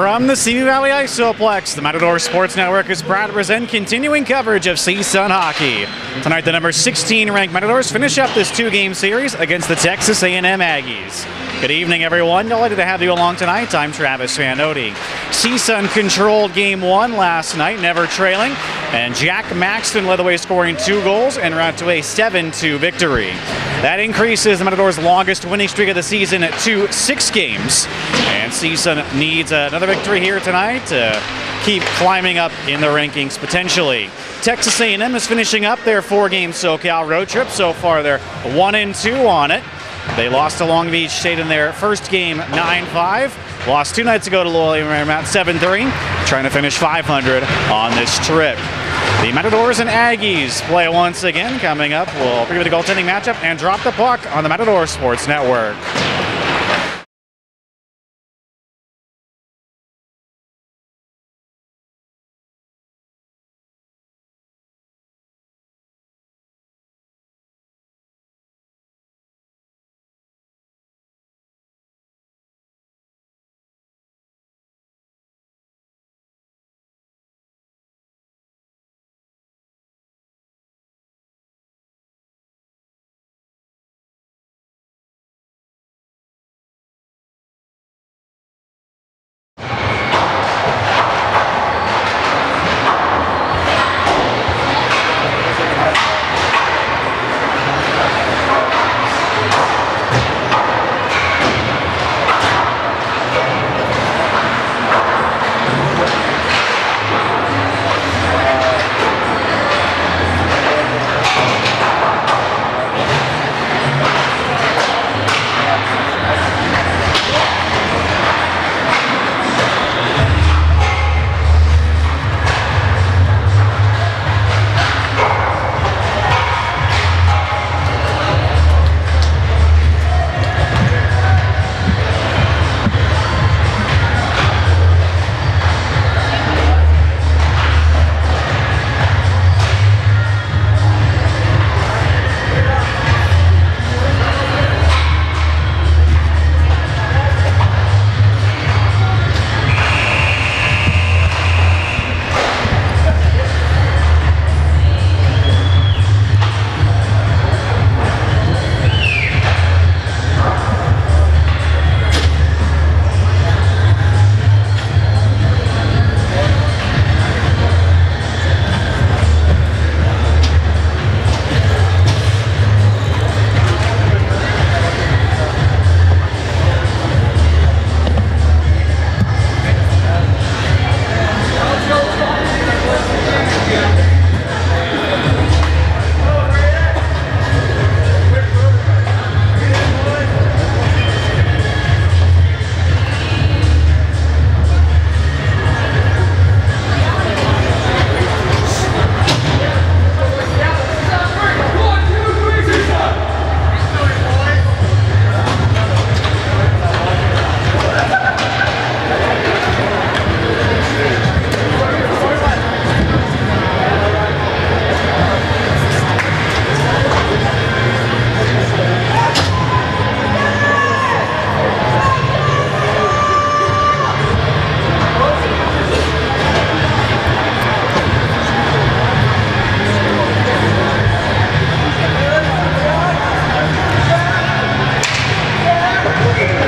From the Simi Valley Isoplex, the Matador Sports Network is proud to present continuing coverage of CSUN hockey. Tonight, the number 16 ranked Matadors finish up this two-game series against the Texas A&M Aggies. Good evening, everyone. Delighted to have you along tonight. I'm Travis Fanotti. CSUN controlled Game 1 last night, never trailing, and Jack Maxton led the way, scoring 2 goals and route to a 7-2 victory. That increases the Matadors' longest winning streak of the season to 6 games. And CSUN needs another victory here tonight to keep climbing up in the rankings potentially. Texas A&M is finishing up their 4-game SoCal road trip. So far, they're 1-2 on it. They lost to Long Beach State in their first game 9-5. Lost 2 nights ago to Loyola Marymount 7-3. Trying to finish 500 on this trip. The Matadors and Aggies play once again. Coming up, we'll preview the goaltending matchup and drop the puck on the Matador Sports Network.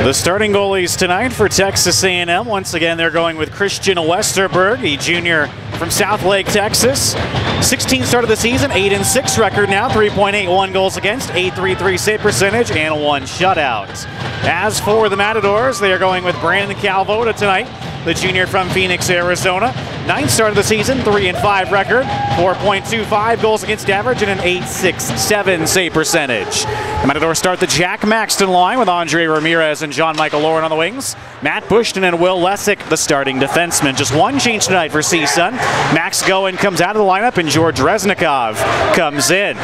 The starting goalies tonight for Texas A&M, once again, they're going with Christian Westerberg, a junior from Southlake, Texas. 16 start of the season, 8-6 record now, 3.81 goals against, 8.33 save percentage, and 1 shutout. As for the Matadors, they are going with Brandon Calvota tonight, the junior from Phoenix, Arizona. 9th start of the season, 3-5 record, 4.25 goals against average, and an 8.67 save percentage. The Matadors start the Jack Maxton line with Andre Ramirez and John Michael Lauren on the wings. Matt Bushton and Will Lessick, the starting defenseman. Just one change tonight for CSUN. Max Goen comes out of the lineup, and George Reznikov comes in.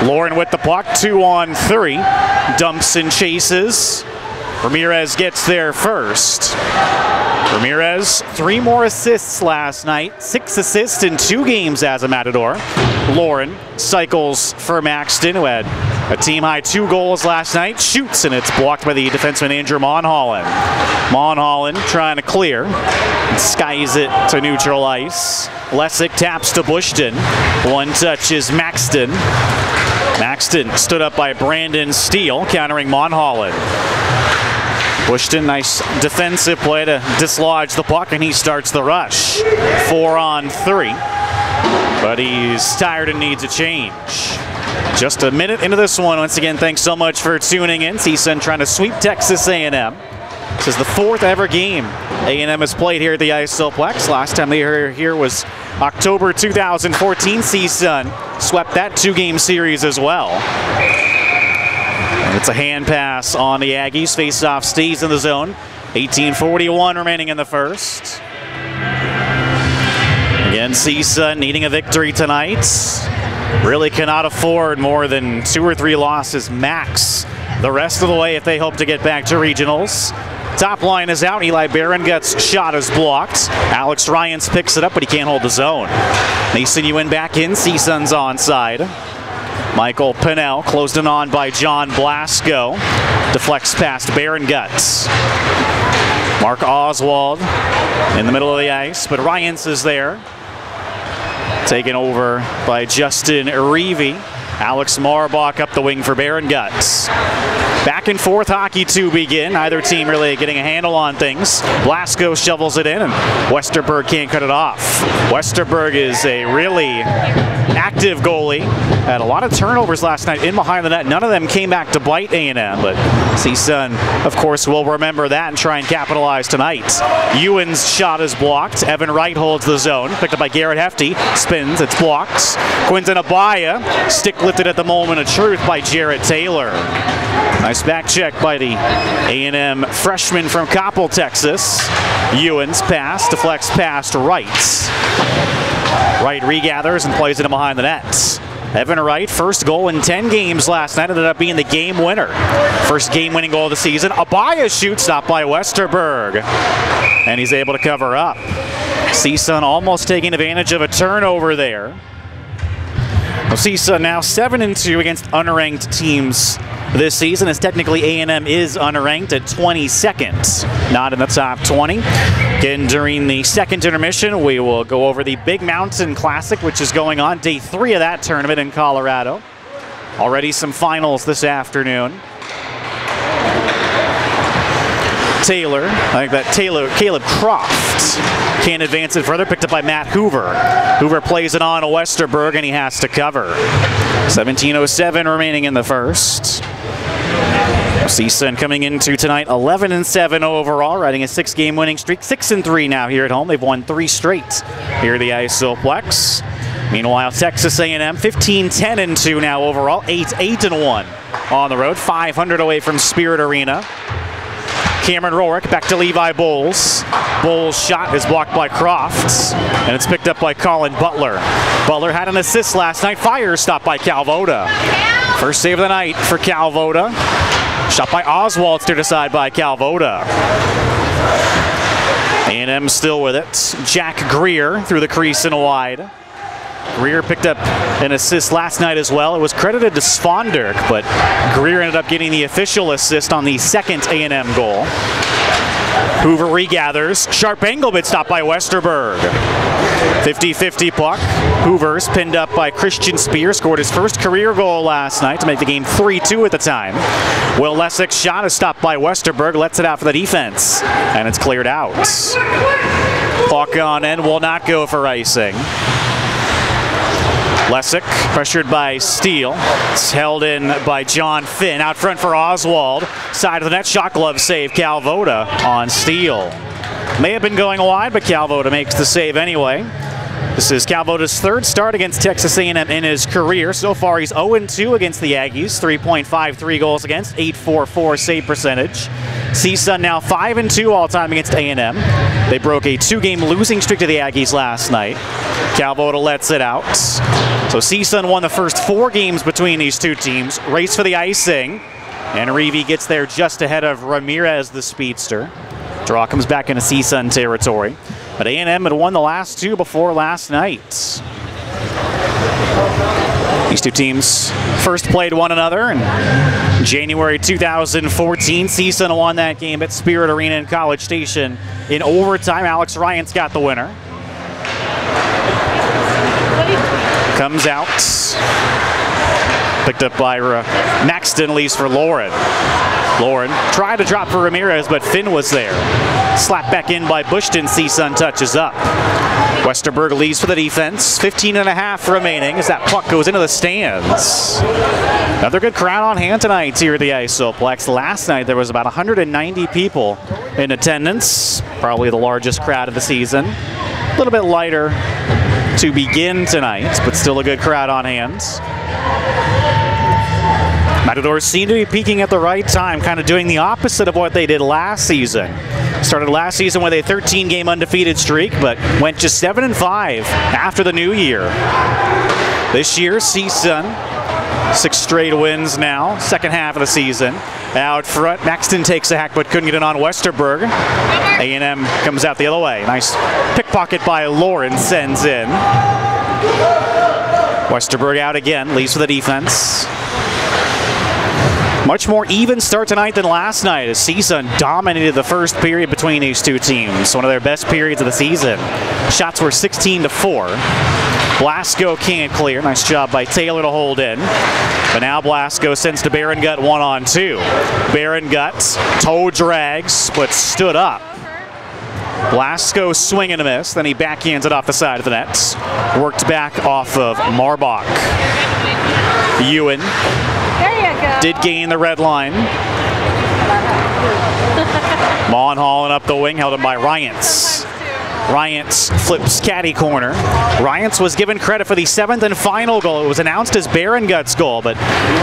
Lauren with the puck, 2-on-3. Dumps and chases. Ramirez gets there first. Ramirez, 3 more assists last night, 6 assists in 2 games as a Matador. Lauren cycles for Maxton, who had a team-high 2 goals last night, shoots, and it's blocked by the defenseman Andrew Monholland. Monholland trying to clear, and skies it to neutral ice. Lessick taps to Bushton. One touch is Maxton. Maxton stood up by Brandon Steele, countering Monholland. Bushton, nice defensive play to dislodge the puck, and he starts the rush. 4-on-3, but he's tired and needs a change. Just a minute into this one. Once again, thanks so much for tuning in. CSUN trying to sweep Texas A&M. This is the 4th ever game A&M has played here at the Isoplex. Last time they were here was October 2014. CSUN swept that 2-game series as well. And it's a hand pass on the Aggies. Face-off stays in the zone. 18:41 remaining in the first. Again, CSUN needing a victory tonight. Really cannot afford more than 2 or 3 losses max the rest of the way if they hope to get back to regionals. Top line is out. Eli Barongut's shot is blocked. Alex Ryans picks it up, but he can't hold the zone. Mason Ewan back in. CSUN's onside. Michael Pinnell closed in on by John Blasco. Deflects past Barongut. Mark Oswald in the middle of the ice, but Ryans is there. Taken over by Justin Reevy. Alex Marbach up the wing for Barongut. Back and forth hockey to begin. Either team really getting a handle on things. Blasco shovels it in, and Westerberg can't cut it off. Westerberg is a really active goalie. Had a lot of turnovers last night in behind the net. None of them came back to bite A&M, but CSUN, of course, will remember that and try and capitalize tonight. Ewan's shot is blocked. Evan Wright holds the zone. Picked up by Garrett Hefty. Spins. It's blocked. Quinton Abaya. Stick lifted at the moment of truth by Jarrett Taylor. Nice back check by the A&M freshman from Coppell, Texas. Ewan's pass deflects past Wright. Wright regathers and plays it in behind the net. Evan Wright, first goal in 10 games last night, ended up being the game winner. First game-winning goal of the season. Abaya shoots, stopped by Westerberg, and he's able to cover up. CSUN almost taking advantage of a turnover there. Well, CSUN now 7-2 against unranked teams this season, as technically A&M is unranked at 22nd, not in the top 20. Again, during the second intermission, we will go over the Big Mountain Classic, which is going on, day 3 of that tournament in Colorado. Already some finals this afternoon. Taylor, I think that Caleb Croft can't advance it further, picked up by Matt Hoover. Hoover plays it on to Westerberg, and he has to cover. 17:07 remaining in the first. CSUN coming into tonight 11-7 overall, riding a 6-game winning streak. 6-3 now here at home. They've won 3 straight here at the Isoplex. Meanwhile, Texas A&M 15-10-2 now overall, 8-8-1 on the road, 500 away from Spirit Arena. Cameron Rorick back to Levi Bowles. Bowles' shot is blocked by Croft, and it's picked up by Colin Butler. Butler had an assist last night. Fire stopped by Calvoda. First save of the night for Calvoda. Shot by Oswald, steered aside by Calvoda. A&M still with it. Jack Greer through the crease and wide. Greer picked up an assist last night as well. It was credited to Svanderk, but Greer ended up getting the official assist on the second A&M goal. Hoover regathers. Sharp angle, but stopped by Westerberg. 50-50 puck. Hoover's pinned up by Christian Spear. Scored his first career goal last night to make the game 3-2 at the time. Will Lessick's shot is stopped by Westerberg. Lets it out for the defense, and it's cleared out. Puck on end will not go for icing. Lessick pressured by Steele. It's held in by John Finn. Out front for Oswald. Side of the net, shot glove save. Calvoda on Steele. May have been going wide, but Calvoda makes the save anyway. This is Calvoda's 3rd start against Texas A&M in his career. So far, he's 0-2 against the Aggies. 3.53 goals against, 8.44 save percentage. CSUN now 5-2 all-time against A&M. They broke a 2-game losing streak to the Aggies last night. Calvoda lets it out. So CSUN won the first 4 games between these two teams. Race for the icing. And Reevy gets there just ahead of Ramirez, the speedster. Draw comes back into CSUN territory. But A&M had won the last two before last night. These two teams first played one another in January 2014. CSUN won that game at Spirit Arena in College Station in overtime. Alex Ryans got the winner. Comes out. Picked up by Maxton, leaves for Lauren. Lauren tried to drop for Ramirez, but Finn was there. Slapped back in by Bushton. CSUN touches up. Westerberg leaves for the defense. 15.5 remaining as that puck goes into the stands. Another good crowd on hand tonight here at the Isoplex. Last night there was about 190 people in attendance. Probably the largest crowd of the season. A little bit lighter to begin tonight, but still a good crowd on hand. Matadors seem to be peaking at the right time, kind of doing the opposite of what they did last season. Started last season with a 13-game undefeated streak, but went just 7-5 after the new year. This year, CSUN, 6 straight wins now, second half of the season. Out front, Maxton takes a hack, but couldn't get it on Westerberg. A&M comes out the other way. Nice pickpocket by Lauren, sends in. Westerberg out again, leaves for the defense. Much more even start tonight than last night as CSUN dominated the first period between these two teams. One of their best periods of the season. Shots were 16-4. Blasco can't clear. Nice job by Taylor to hold in. But now Blasco sends to Barrengut 1-on-2. Barrengut toe drags but stood up. Blasco swing and a miss. Then he backhands it off the side of the net. Worked back off of Marbach. Ewan did gain the red line. Mon hauling up the wing, held him by Ryans. Ryans flips caddy corner. Ryans was given credit for the 7th and final goal. It was announced as Barrengut's goal, but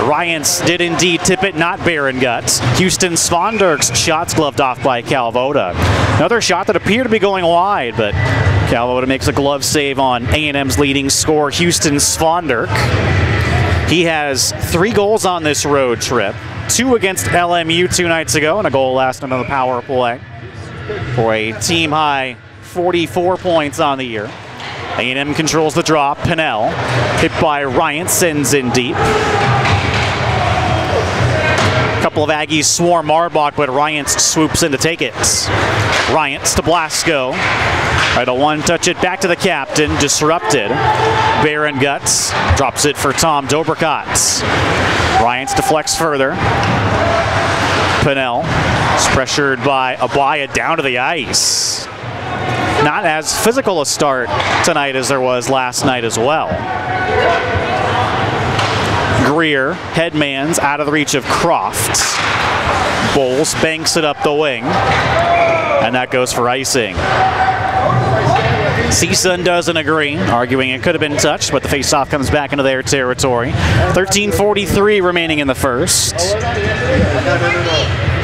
Ryans did indeed tip it, not Barrengut's. Houston Svanderk's shots gloved off by Calvoda. Another shot that appeared to be going wide, but Calvoda makes a glove save on A&M's leading scorer, Houston Svanderk. He has 3 goals on this road trip, 2 against LMU 2 nights ago, and a goal last night on the power play for a team-high 44 points on the year. A&M controls the draw. Pinnell, hit by Ryan, sends in deep. A couple of Aggies swarm Marbach, but Ryan swoops in to take it. Ryan to Blasco. Right, a one-touch it back to the captain, disrupted. Barrengut drops it for Tom Dobrikot. Ryans deflects further. Pinnell is pressured by Abaya down to the ice. Not as physical a start tonight as there was last night as well. Greer, headman's out of the reach of Croft. Bowles banks it up the wing, and that goes for icing. CSUN doesn't agree, arguing it could have been touched, but the faceoff comes back into their territory. 13:43 remaining in the first.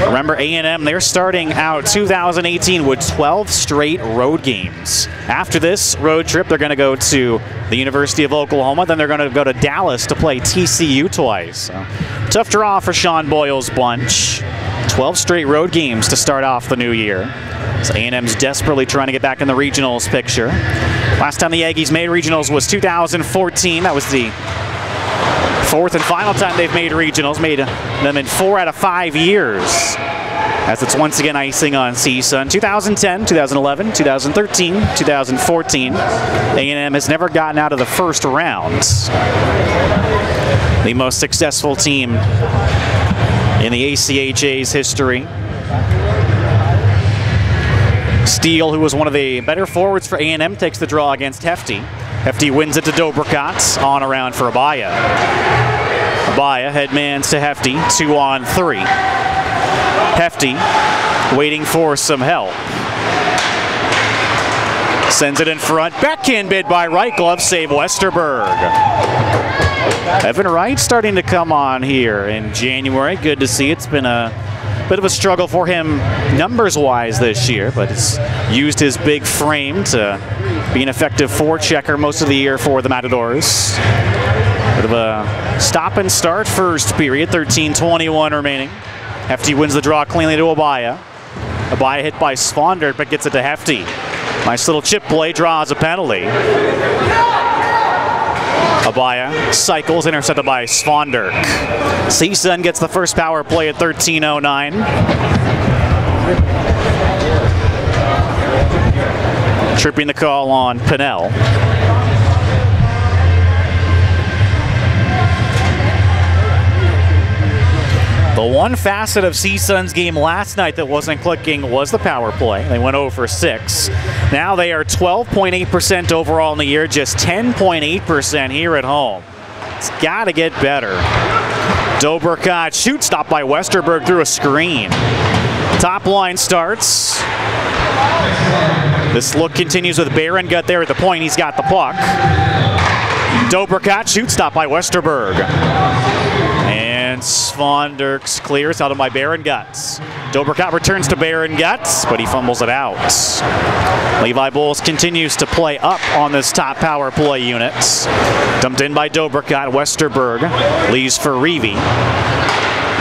Remember, A&M, they're starting out 2018 with 12 straight road games. After this road trip, they're going to go to the University of Oklahoma. Then they're going to go to Dallas to play TCU twice. So, tough draw for Sean Boyle's bunch. 12 straight road games to start off the new year. So A&M's desperately trying to get back in the regionals picture. Last time the Aggies made regionals was 2014. That was the 4th and final time they've made regionals. Made them in 4 out of 5 years. As it's once again icing on CSUN. 2010, 2011, 2013, 2014. A&M has never gotten out of the first round. The most successful team in the ACHA's history. Steele, who was one of the better forwards for A&M, takes the draw against Hefty. Hefty wins it to Dobrikot, on around for Abaya. Abaya headmans to Hefty, 2-on-3. Hefty waiting for some help. Sends it in front, backhand bid by Wright, glove save Westerberg. Evan Wright starting to come on here in January. Good to see. It's been a bit of a struggle for him numbers-wise this year, but he's used his big frame to be an effective forechecker most of the year for the Matadors. Bit of a stop and start first period, 13:21 remaining. Hefty wins the draw cleanly to Abaya. Abaya hit by Svondert, but gets it to Hefty. Nice little chip play, draws a penalty. Abaya cycles, intercepted by Svondert. CSUN gets the first power play at 13:09. Tripping the call on Pinnell. The one facet of CSUN's game last night that wasn't clicking was the power play. They went 0 for 6. Now they are 12.8% overall in the year, just 10.8% here at home. It's got to get better. Dobrikot shoot, stopped by Westerberg through a screen. Top line starts. This look continues with Berengut there at the point. He's got the puck. Dobrikot shoot, stopped by Westerberg. And Svondert's clears out of by Berengut. Dobrikot returns to Berengut, but he fumbles it out. Levi Bulls continues to play up on this top power play unit. Dumped in by Dobrikot. Westerberg leaves for Reeve.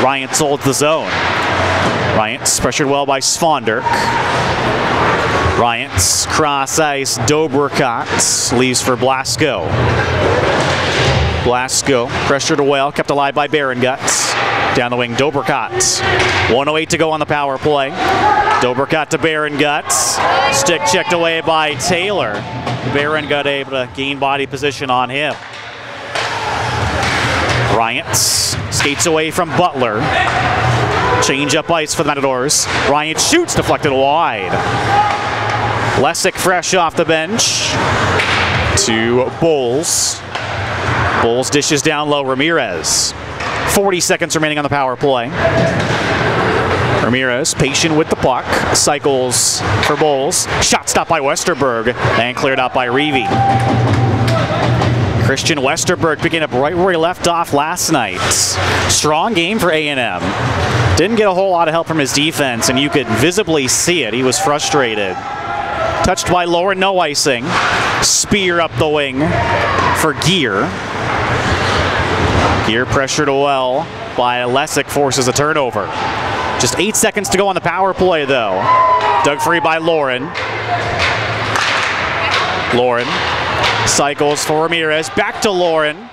Ryantz holds the zone. Ryantz pressured well by Svondert. Ryantz cross ice. Dobrikot leaves for Blasco. Blasco pressured well, kept alive by Berengut. Down the wing, Dobrikot. 1:08 to go on the power play. Dobrikot to Berengut. Stick checked away by Taylor. Berengut able to gain body position on him. Ryantz skates away from Butler. Change up ice for the Matadors. Ryantz shoots, deflected wide. Lesick fresh off the bench to Bowles. Bowles dishes down low, Ramirez. 40 seconds remaining on the power play. Ramirez patient with the puck, cycles for Bowles. Shot stopped by Westerberg and cleared out by Reeve. Christian Westerberg picking up right where he left off last night. Strong game for A&M. Didn't get a whole lot of help from his defense, and you could visibly see it. He was frustrated. Touched by Lauren, no icing. Spear up the wing for Gear. Gear pressured well by Lesick, forces a turnover. Just 8 seconds to go on the power play, though. Dug free by Lauren. Lauren cycles for Ramirez. Back to Lauren.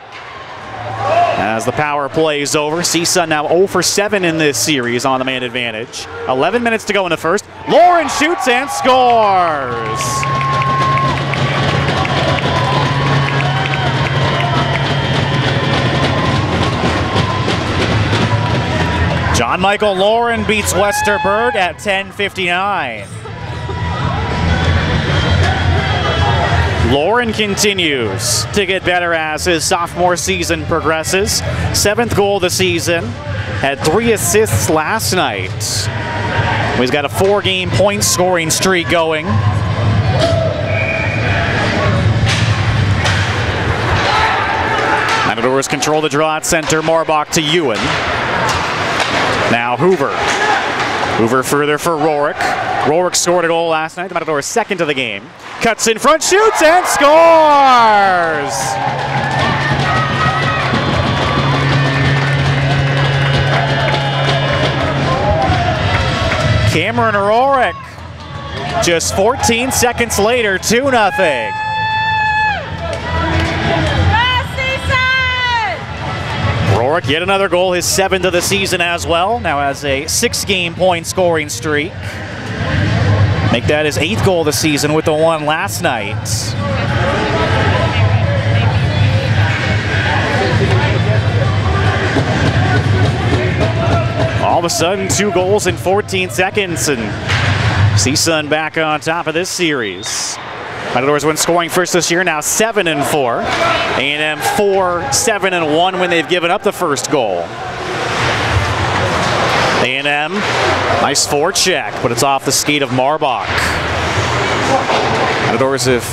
As the power play is over, CSUN now 0 for 7 in this series on the man advantage. 11 minutes to go in the first. Lauren shoots and scores! John Michael Lauren beats Westerberg at 10:59. Lauren continues to get better as his sophomore season progresses. 7th goal of the season. Had 3 assists last night. He's got a 4-game point scoring streak going. Matadors control the draw at center. Marbach to Ewan. Now Hoover. Hoover further for Rourke. Rourke scored a goal last night. The Matadors second of the game. Cuts in front, shoots, and scores! Cameron Rourke. Just 14 seconds later, 2-0. Rourke, yet another goal, his 7th of the season as well. Now has a 6-game point scoring streak. Make that his 8th goal of the season with the one last night. All of a sudden, 2 goals in 14 seconds, and CSUN back on top of this series. Matadors win scoring first this year, now 7-4. A&M 4-7-1 when they've given up the first goal. A&M, nice forecheck, but it's off the skate of Marbach. Matadors have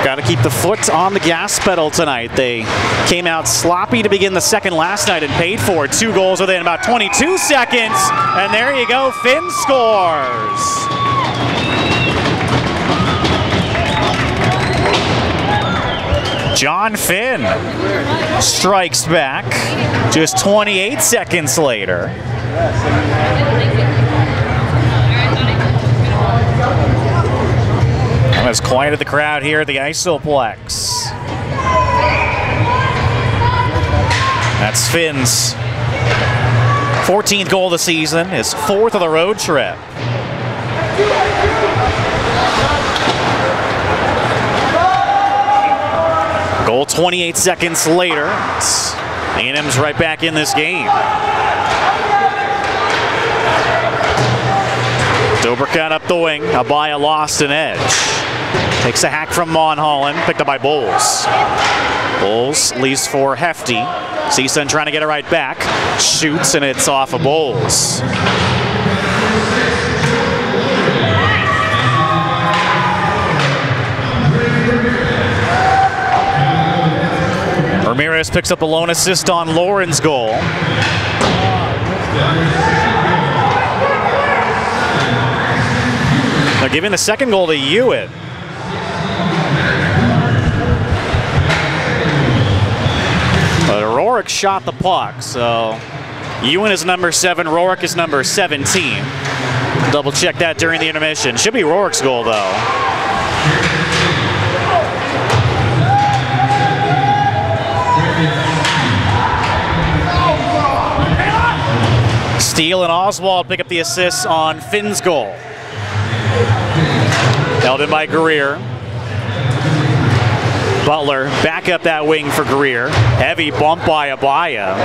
got to keep the foot on the gas pedal tonight. They came out sloppy to begin the second last night and paid for it. 2 goals within about 22 seconds, and there you go, Finn scores. John Finn strikes back just 28 seconds later. Has quieted the crowd here at the Isoplex. That's Finn's 14th goal of the season, his 4th of the road trip. Goal 28 seconds later. A&M's right back in this game. Dobrkat up the wing. Abaya lost an edge. Takes a hack from Monholland, picked up by Bowles. Bowles leaves for Hefty. CSUN trying to get it right back. Shoots, and it's off of Bowles. Ramirez picks up the lone assist on Lauren's goal. They're giving the second goal to Hewitt. But Rourke shot the puck, so Ewan is number 7, Rourke is number 17. Double check that during the intermission. Should be Rourke's goal, though. Steele and Oswald pick up the assists on Finn's goal. Held in by Greer. Butler back up that wing for Greer. Heavy bump by Abaya.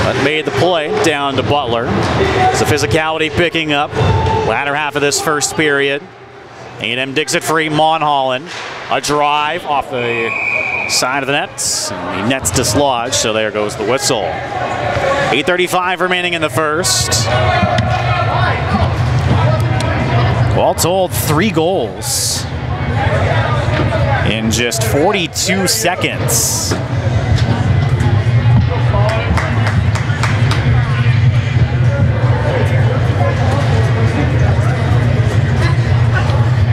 But made the play down to Butler. It's the physicality picking up. Latter half of this first period. A&M digs it free. Monholland. A drive off the side of the nets. And the net's dislodged, so there goes the whistle. 8:35 remaining in the first. All told, 3 goals in just 42 seconds.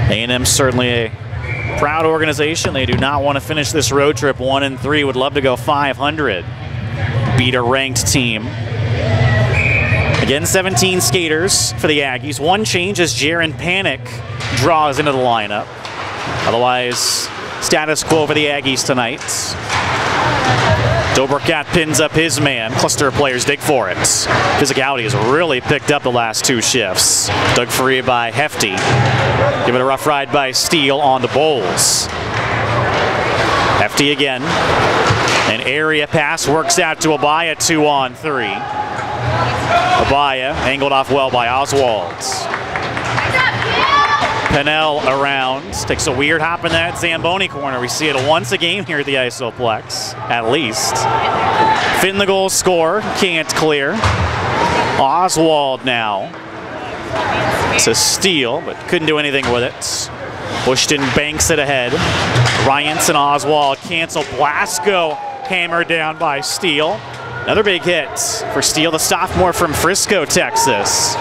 A&M certainly a proud organization. They do not want to finish this road trip 1-3. Would love to go 500. Beat a ranked team. Again, 17 skaters for the Aggies. One change as Jaron Panic draws into the lineup. Otherwise, status quo for the Aggies tonight. Dobrkat pins up his man. Cluster of players dig for it. Physicality has really picked up the last 2 shifts. Dug free by Hefty. Give it a rough ride by Steele on the Bowles. Hefty again. An area pass works out to Abaya, 2-on-3. Abaya angled off well by Oswald. Pennell around, takes a weird hop in that Zamboni corner. We see it once a game here at the Isoplex, at least. Finn the goal scorer, can't clear. Oswald now. It's a steal, but couldn't do anything with it. Bushton banks it ahead. Ryans and Oswald cancel. Blasco hammered down by Steele. Another big hit for Steele, the sophomore from Frisco, Texas.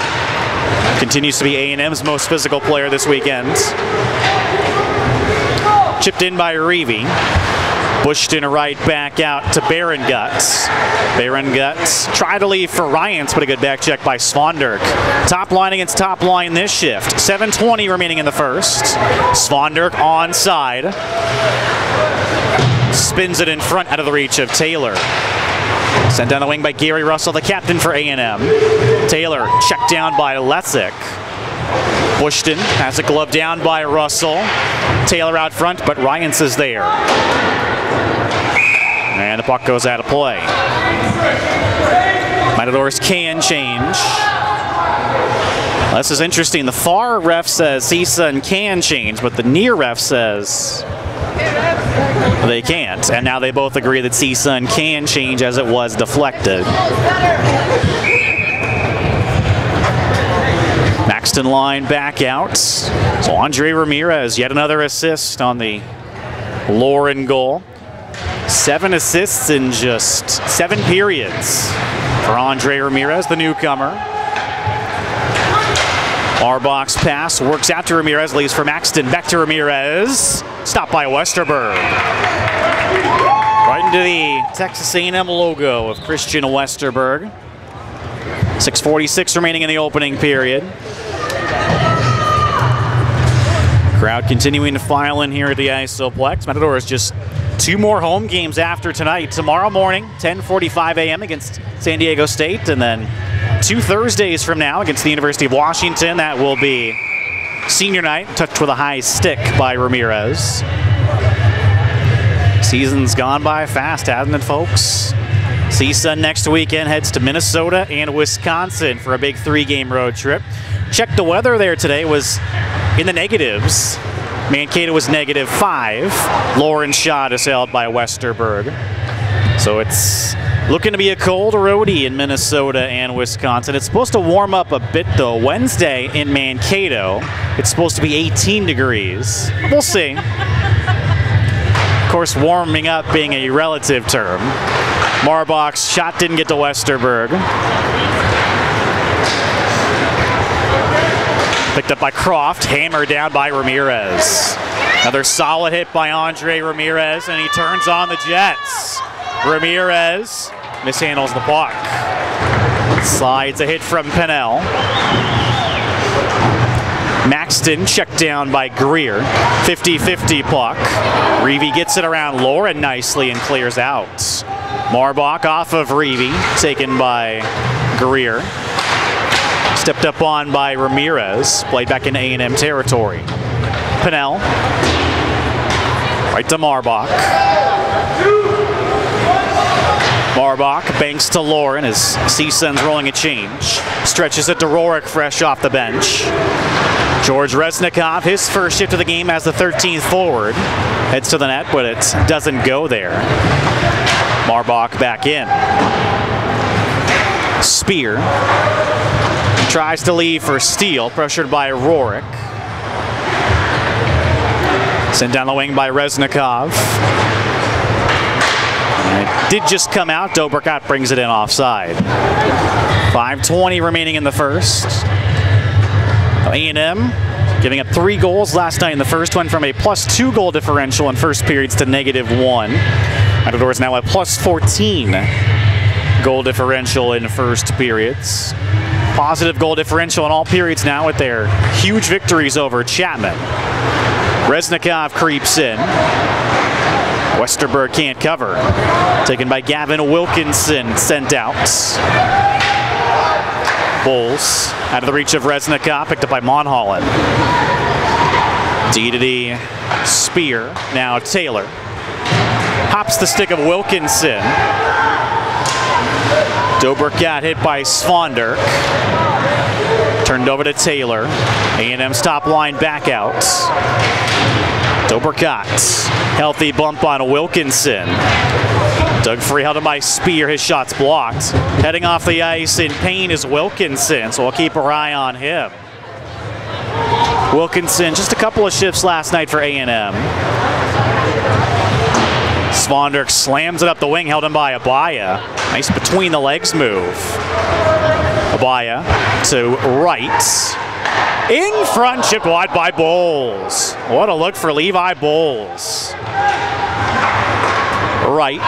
Continues to be A&M's most physical player this weekend. Chipped in by Reevy. Bushton right back out to Baron Guts. Baron Guts tried to leave for Ryans, but a good back check by Svonderk. Top line against top line this shift. 7:20 remaining in the first. Svonderk onside. Spins it in front out of the reach of Taylor. Sent down the wing by Gary Russell, the captain for A&M. Taylor checked down by Lesick. Bushton has a glove down by Russell. Taylor out front, but Ryans is there. And the puck goes out of play. Matadors can change. This is interesting. The far ref says CSUN can change, but the near ref says they can't. And now they both agree that CSUN can change as it was deflected. Maxton line back out. So Andre Ramirez, yet another assist on the Lauren goal. 7 assists in just 7 periods for Andre Ramirez, the newcomer. Our-box pass works out to Ramirez, leaves for Maxton, back to Ramirez. Stopped by Westerberg. Right into the Texas A&M logo of Christian Westerberg. 6:46 remaining in the opening period. Crowd continuing to file in here at the Isoplex. Matadors just 2 more home games after tonight. Tomorrow morning, 10:45 a.m. against San Diego State, and then 2 Thursdays from now against the University of Washington. That will be senior night, touched with a high stick by Ramirez. Season's gone by fast, hasn't it, folks? CSUN next weekend heads to Minnesota and Wisconsin for a big 3-game road trip. Checked the weather there today, was in the negatives. Mankato was -5. Lawrence Shot is held by Westerberg. So it's looking to be a cold roadie in Minnesota and Wisconsin. It's supposed to warm up a bit though. Wednesday in Mankato, it's supposed to be 18 degrees. We'll see. Of course, warming up being a relative term. Marbach's shot didn't get to Westerberg. Picked up by Croft, hammered down by Ramirez. Another solid hit by Andre Ramirez, and he turns on the Jets. Ramirez mishandles the puck. Slides a hit from Pennell. Maxton checked down by Greer. 50-50 puck. Reeve gets it around Lauren nicely and clears out. Marbach off of Reeve, taken by Greer. Stepped up on by Ramirez, played back in A&M territory. Pennell, right to Marbach. Marbach banks to Lauren as CSUN's rolling a change. Stretches it to Rourke fresh off the bench. George Reznikov, his first shift of the game as the 13th forward. Heads to the net, but it doesn't go there. Marbach back in. Spear tries to leave for Steele, pressured by Rourke. Sent down the wing by Reznikov. And it did just come out. Dobrikot brings it in offside. 5:20 remaining in the first. A&M giving up 3 goals last night in the first one, from a +2 goal differential in first periods to -1. Matadors now at +14 goal differential in first periods. Positive goal differential in all periods now with their huge victories over Chapman. Reznikov creeps in. Westerberg can't cover. Taken by Gavin Wilkinson, sent out. Bulls out of the reach of Reznikov, picked up by Monholland. D to D, Spear, now Taylor. Hops the stick of Wilkinson. Dobrikot hit by Svonderk. Turned over to Taylor. A&M's top line back out. Dobrikot. Healthy bump on Wilkinson. Doug Free held him by Spear. His shot's blocked. Heading off the ice in pain is Wilkinson, so we'll keep our eye on him. Wilkinson, just a couple of shifts last night for A&M. Svonderk slams it up the wing, held him by Abaya. Nice between the legs move. Abaya to right. In front, chipped wide by Bowles. What a look for Levi Bowles. Right,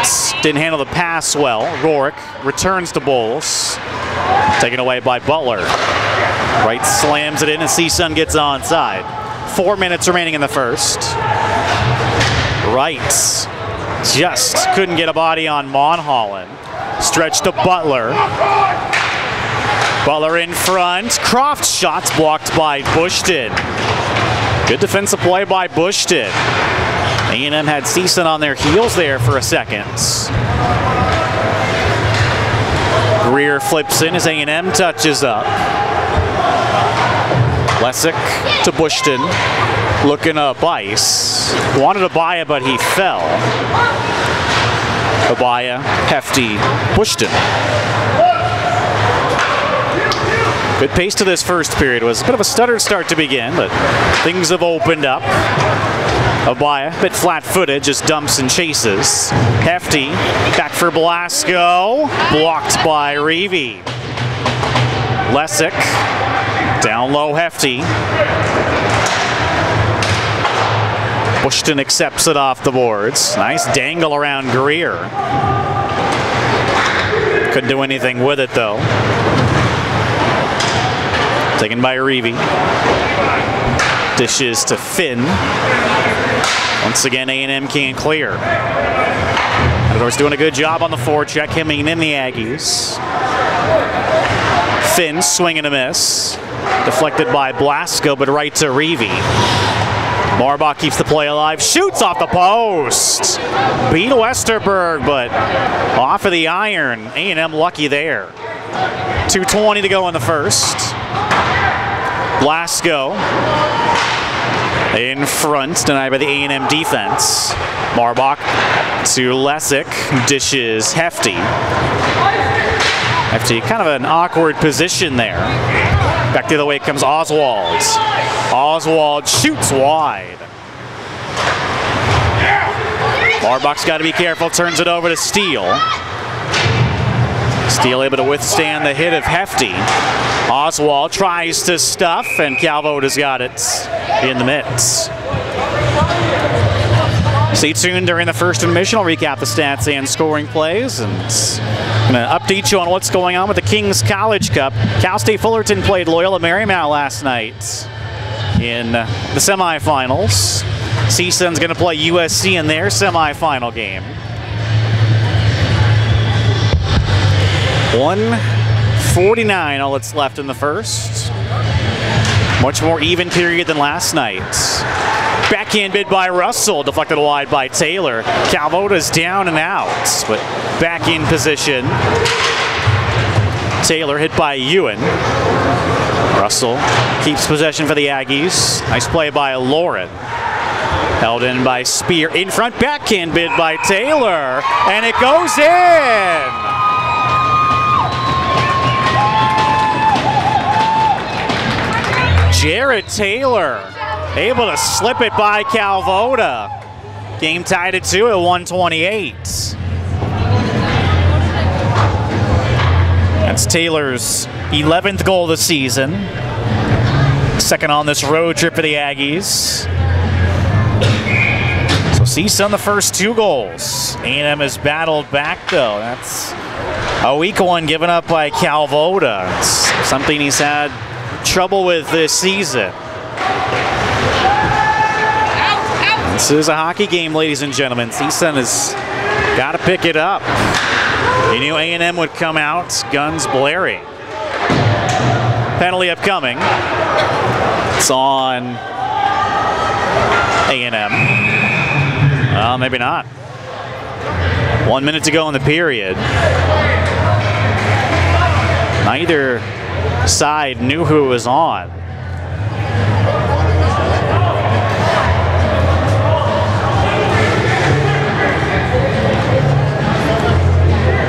didn't handle the pass well. Rourke returns to Bowles. Taken away by Butler. Right slams it in and CSUN gets onside. 4 minutes remaining in the first. Right. Just couldn't get a body on Monholland. Stretch to Butler. Butler in front. Croft's shot's blocked by Bushton. Good defensive play by Bushton. A&M had CSUN on their heels there for a second. Greer flips in as A&M touches up. Lesick to Bushton. Looking up ice. Wanted Abaya, but he fell. Abaya, Hefty, Bushton. Good pace to this first period. It was a bit of a stuttered start to begin, but things have opened up. Abaya, a bit flat-footed, just dumps and chases. Hefty, back for Blasco. Blocked by Reeve. Lesick, down low, Hefty. Bushton accepts it off the boards. Nice dangle around Greer. Couldn't do anything with it though. Taken by Reeve. Dishes to Finn. Once again, A&M can't clear. Matadors doing a good job on the forecheck, hemming in the Aggies. Finn swing and a miss. Deflected by Blasco, but right to Reavy. Marbach keeps the play alive, shoots off the post. Beat Westerberg, but off of the iron. A&M lucky there. 2:20 to go in the first. Blasco in front, denied by the A&M defense. Marbach to Lessick, dishes Hefty. Hefty, kind of an awkward position there. Back the other way comes Oswald. Oswald shoots wide. Marbach's got to be careful, turns it over to Steele. Steele able to withstand the hit of Hefty. Oswald tries to stuff, and Calvota's got it in the mitts. Stay tuned during the first intermission. I'll recap the stats and scoring plays, and I'm going to update you on what's going on with the Kings College Cup. Cal State Fullerton played Loyola Marymount last night in the semifinals. CSUN's going to play USC in their semifinal game. 1:49 all that's left in the first. Much more even period than last night. Backhand bid by Russell, deflected wide by Taylor. Calvota's down and out, but back in position. Taylor hit by Ewan. Russell keeps possession for the Aggies. Nice play by Lauren. Held in by Spear. In front, backhand bid by Taylor, and it goes in! Jared Taylor able to slip it by Calvota. Game tied at 2 at 1:28. That's Taylor's 11th goal of the season. Second on this road trip for the Aggies. So CSUN the first 2 goals. A&M has battled back though. That's a weak one given up by Calvota. It's something he's had trouble with this season. This is a hockey game, ladies and gentlemen. CSUN has got to pick it up. You knew A&M would come out, guns blaring. Penalty upcoming. It's on A&M. Well, maybe not. 1 minute to go in the period. Neither side knew who it was on.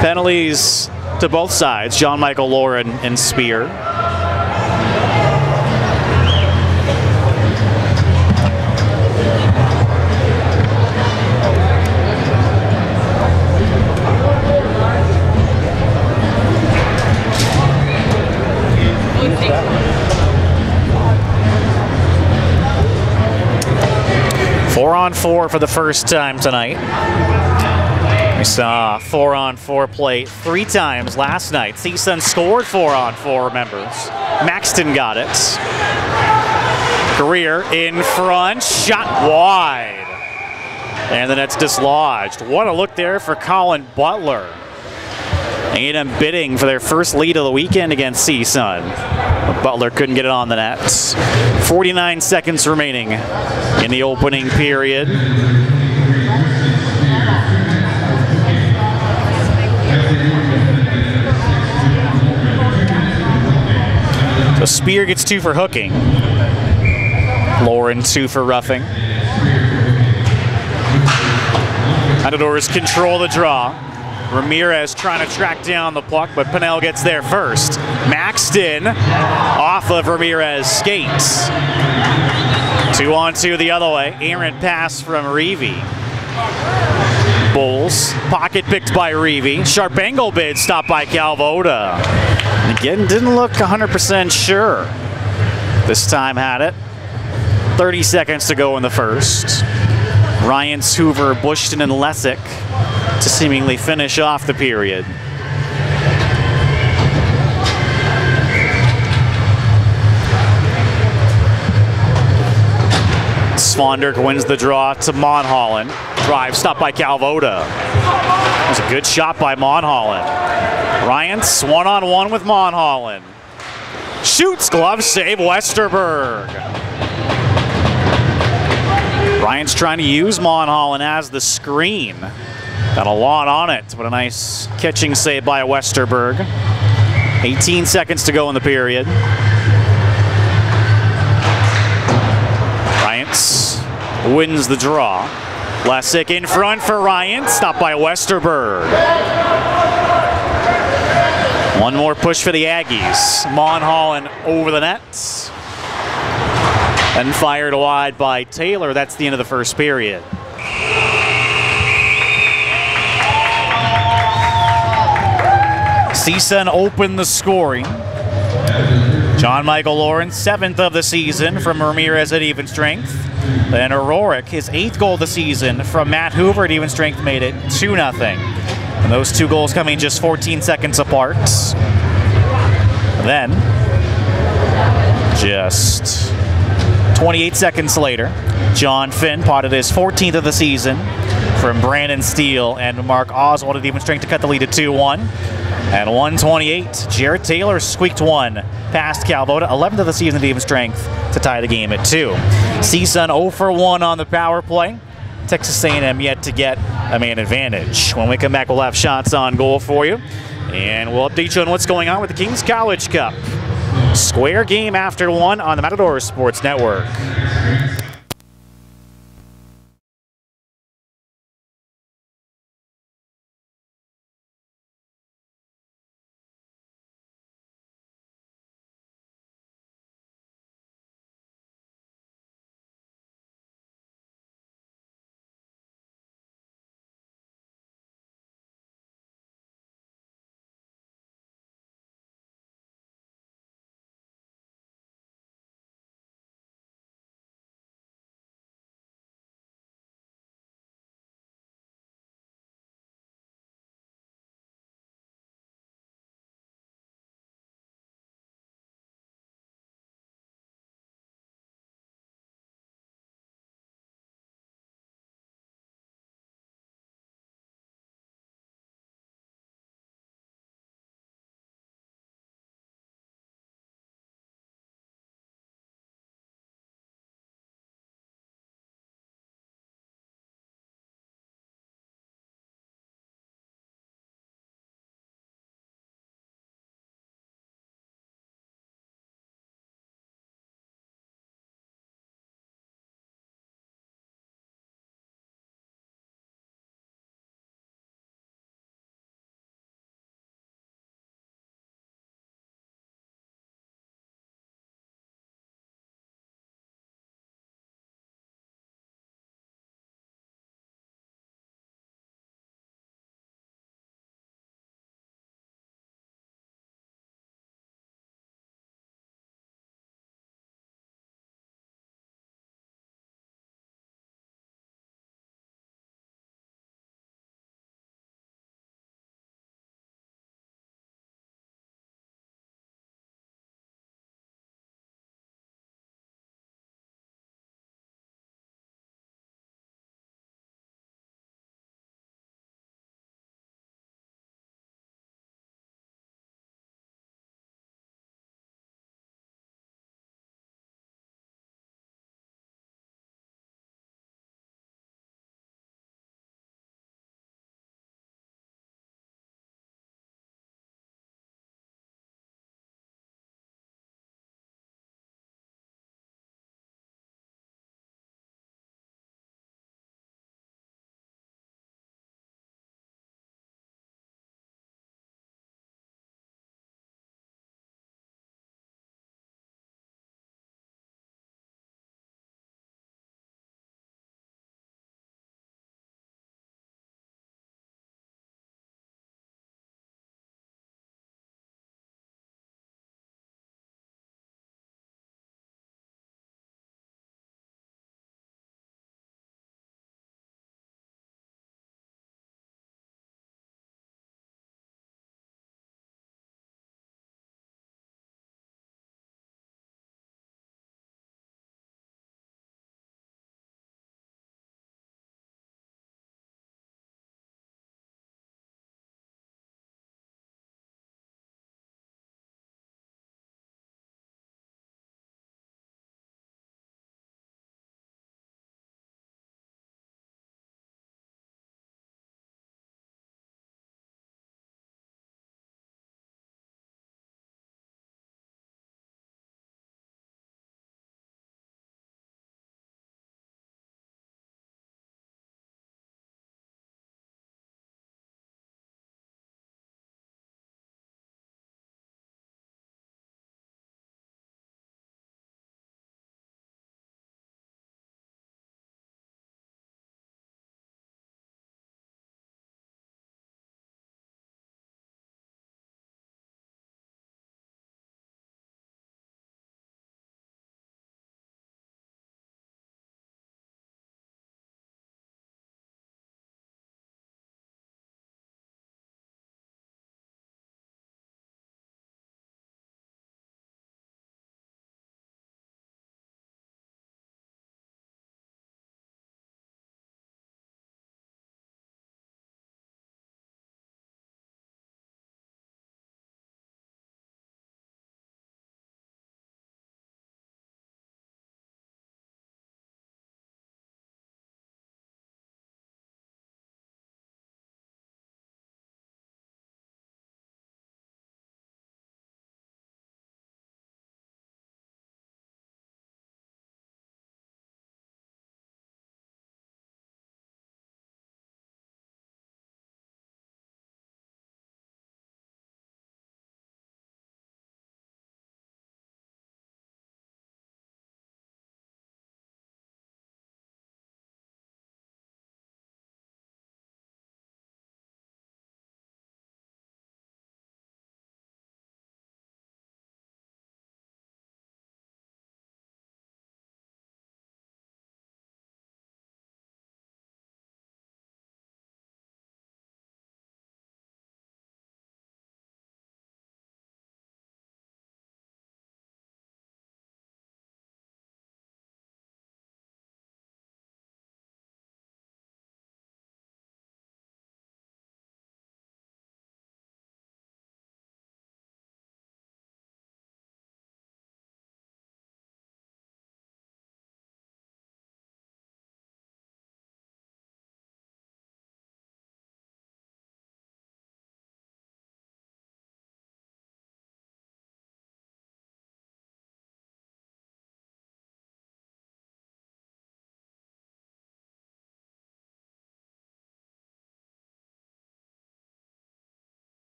Penalties to both sides, John Michael Lauren and Spear. Four on four for the first time tonight. We saw 4-on-4 play 3 times last night. CSUN scored 4-on-4, remembers. Maxton got it. Greer in front, shot wide. And the net's dislodged. What a look there for Colin Butler. A&M bidding for their first lead of the weekend against CSUN. But Butler couldn't get it on the net. 49 seconds remaining in the opening period. So Spear gets 2 for hooking. Lauren 2 for roughing. Matadors control the draw. Ramirez trying to track down the puck, but Pinnell gets there first. Maxton off of Ramirez skates. 2-on-2 the other way. Errant pass from Reavy. Bulls, pocket picked by Reavy. Sharp angle bid stopped by Calvota. Again, didn't look 100% sure. This time had it. 30 seconds to go in the first. Ryans, Hoover, Bushton, and Lessick to seemingly finish off the period. Svanberg wins the draw to Monholland. Drive stopped by Calvoda. That was a good shot by Monholland. Ryans one-on-one with Monholland. Shoots, glove save, Westerberg. Ryans trying to use Monholland as the screen. Got a lot on it, but a nice catching save by Westerberg. 18 seconds to go in the period. Ryans wins the draw. Lessig in front for Ryans, stopped by Westerberg. One more push for the Aggies. Monholland over the net. And fired wide by Taylor. That's the end of the first period. CSUN opened the scoring. John Michael Lawrence, 7th of the season from Ramirez at even strength. Then Auroric, his 8th goal of the season from Matt Hoover at even strength, made it 2-0. And those two goals coming just 14 seconds apart. Then, just 28 seconds later, John Finn potted his 14th of the season from Brandon Steele and Mark Oswald at even strength to cut the lead to 2-1. And 1:28, Jarrett Taylor squeaked one past Calvoda, 11th of the season at even strength to tie the game at 2. CSUN 0 for 1 on the power play. Texas A&M yet to get a man advantage. When we come back, we'll have shots on goal for you. And we'll update you on what's going on with the Kings College Cup. Square game after 1 on the Matador Sports Network.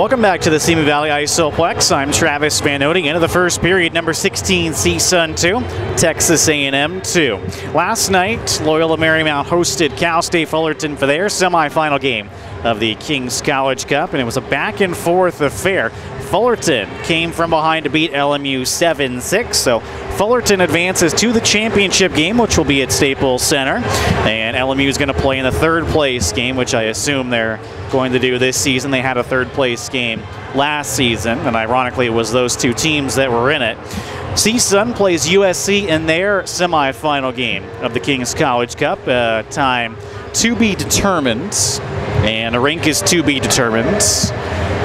Welcome back to the Simi Valley Isoplex. I'm Travis Spanotti. Into the first period, number 16 CSUN 2, Texas A&M 2. Last night, Loyola Marymount hosted Cal State Fullerton for their semifinal game of the King's College Cup, and it was a back-and-forth affair. Fullerton came from behind to beat LMU 7-6, so Fullerton advances to the championship game, which will be at Staples Center, and LMU is going to play in the third place game, which I assume they're going to do this season. They had a third place game last season, and ironically it was those two teams that were in it. CSUN plays USC in their semifinal game of the King's College Cup. Time to be determined, and the rink is to be determined.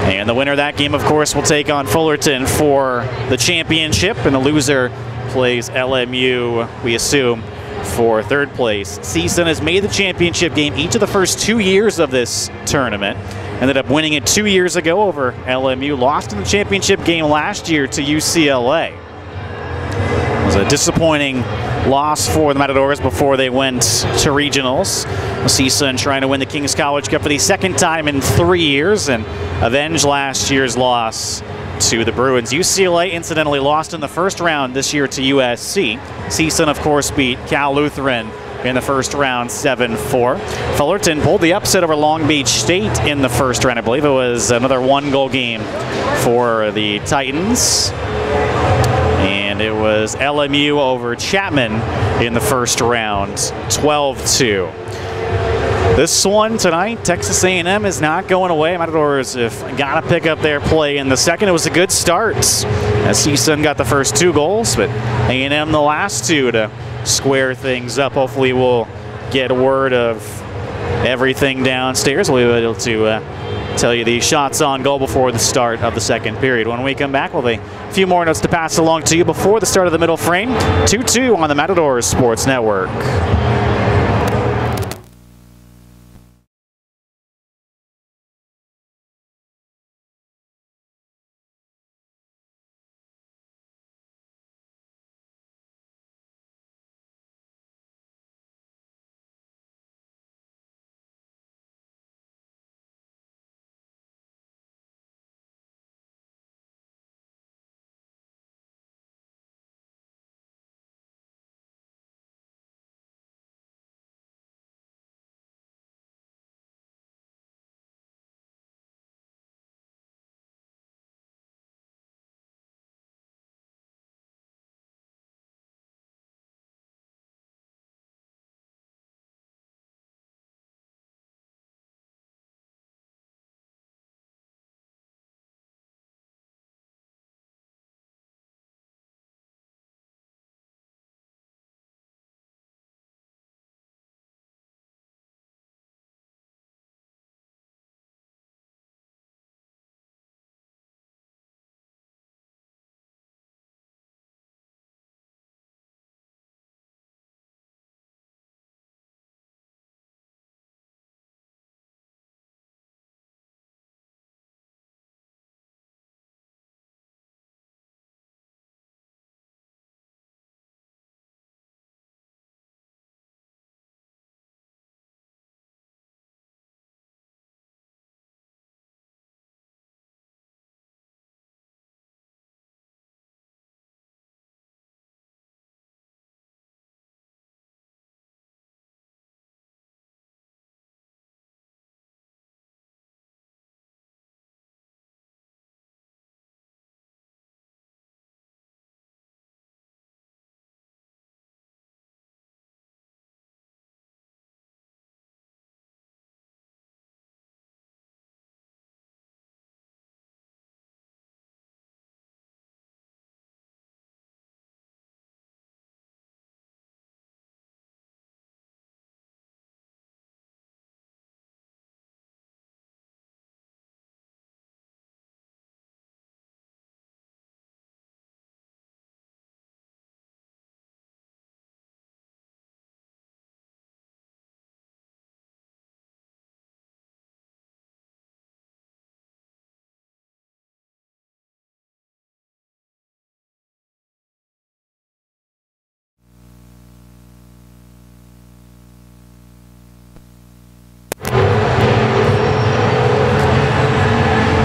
And the winner of that game, of course, will take on Fullerton for the championship, and the loser plays LMU, we assume, for third place. CSUN has made the championship game each of the first 2 years of this tournament. Ended up winning it 2 years ago over LMU. Lost in the championship game last year to UCLA. It was a disappointing loss for the Matadors before they went to regionals. CSUN trying to win the King's College Cup for the second time in 3 years and avenge last year's loss to the Bruins. UCLA incidentally lost in the first round this year to USC. CSUN, of course, beat Cal Lutheran in the first round 7-4. Fullerton pulled the upset over Long Beach State in the first round. I believe it was another one-goal game for the Titans. And it was LMU over Chapman in the first round, 12-2. This one tonight, Texas A&M is not going away. Matadors have got to pick up their play in the second. It was a good start as CSUN got the first 2 goals, but A&M the last 2 to square things up. Hopefully we'll get word of everything downstairs. We'll be able to tell you the shots on goal before the start of the second period. When we come back, we'll have a few more notes to pass along to you before the start of the middle frame. 2-2 on the Matadors Sports Network.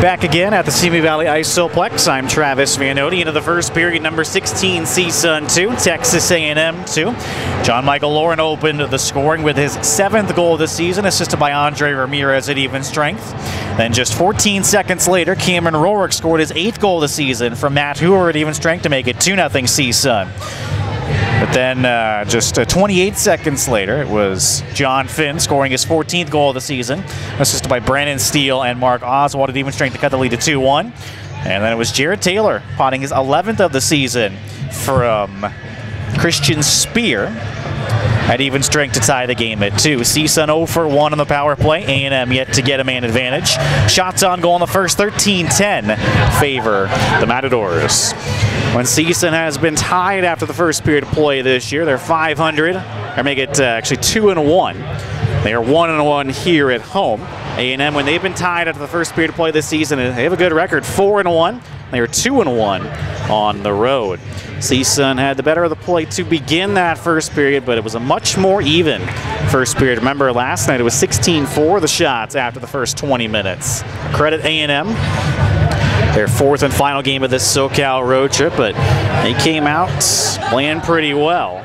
Back again at the Simi Valley Isoplex. I'm Travis Vannoti. Into the first period, number 16, CSUN 2, Texas A&M 2. John Michael Lauren opened the scoring with his 7th goal of the season, assisted by Andre Ramirez at even strength. Then just 14 seconds later, Cameron Rorick scored his 8th goal of the season from Matt Hoover at even strength to make it 2-0 CSUN. But then just 28 seconds later, it was John Finn scoring his 14th goal of the season, assisted by Brandon Steele and Mark Oswald at even strength to cut the lead to 2-1. And then it was Jared Taylor potting his 11th of the season from Christian Spear at even strength to tie the game at 2. CSUN 0 for 1 on the power play. A&M yet to get a man advantage. Shots on goal in the first, 13-10 favor the Matadors. When CSUN has been tied after the first period of play this year, they're 500, or make it actually 2-1. They are 1-1 here at home. A&M, when they've been tied after the first period of play this season, they have a good record, 4-1. They are 2-1 on the road. CSUN had the better of the play to begin that first period, but it was a much more even first period. Remember, last night it was 16-4 the shots after the first 20 minutes. Credit A&M. Their 4th and final game of this SoCal road trip, but they came out playing pretty well.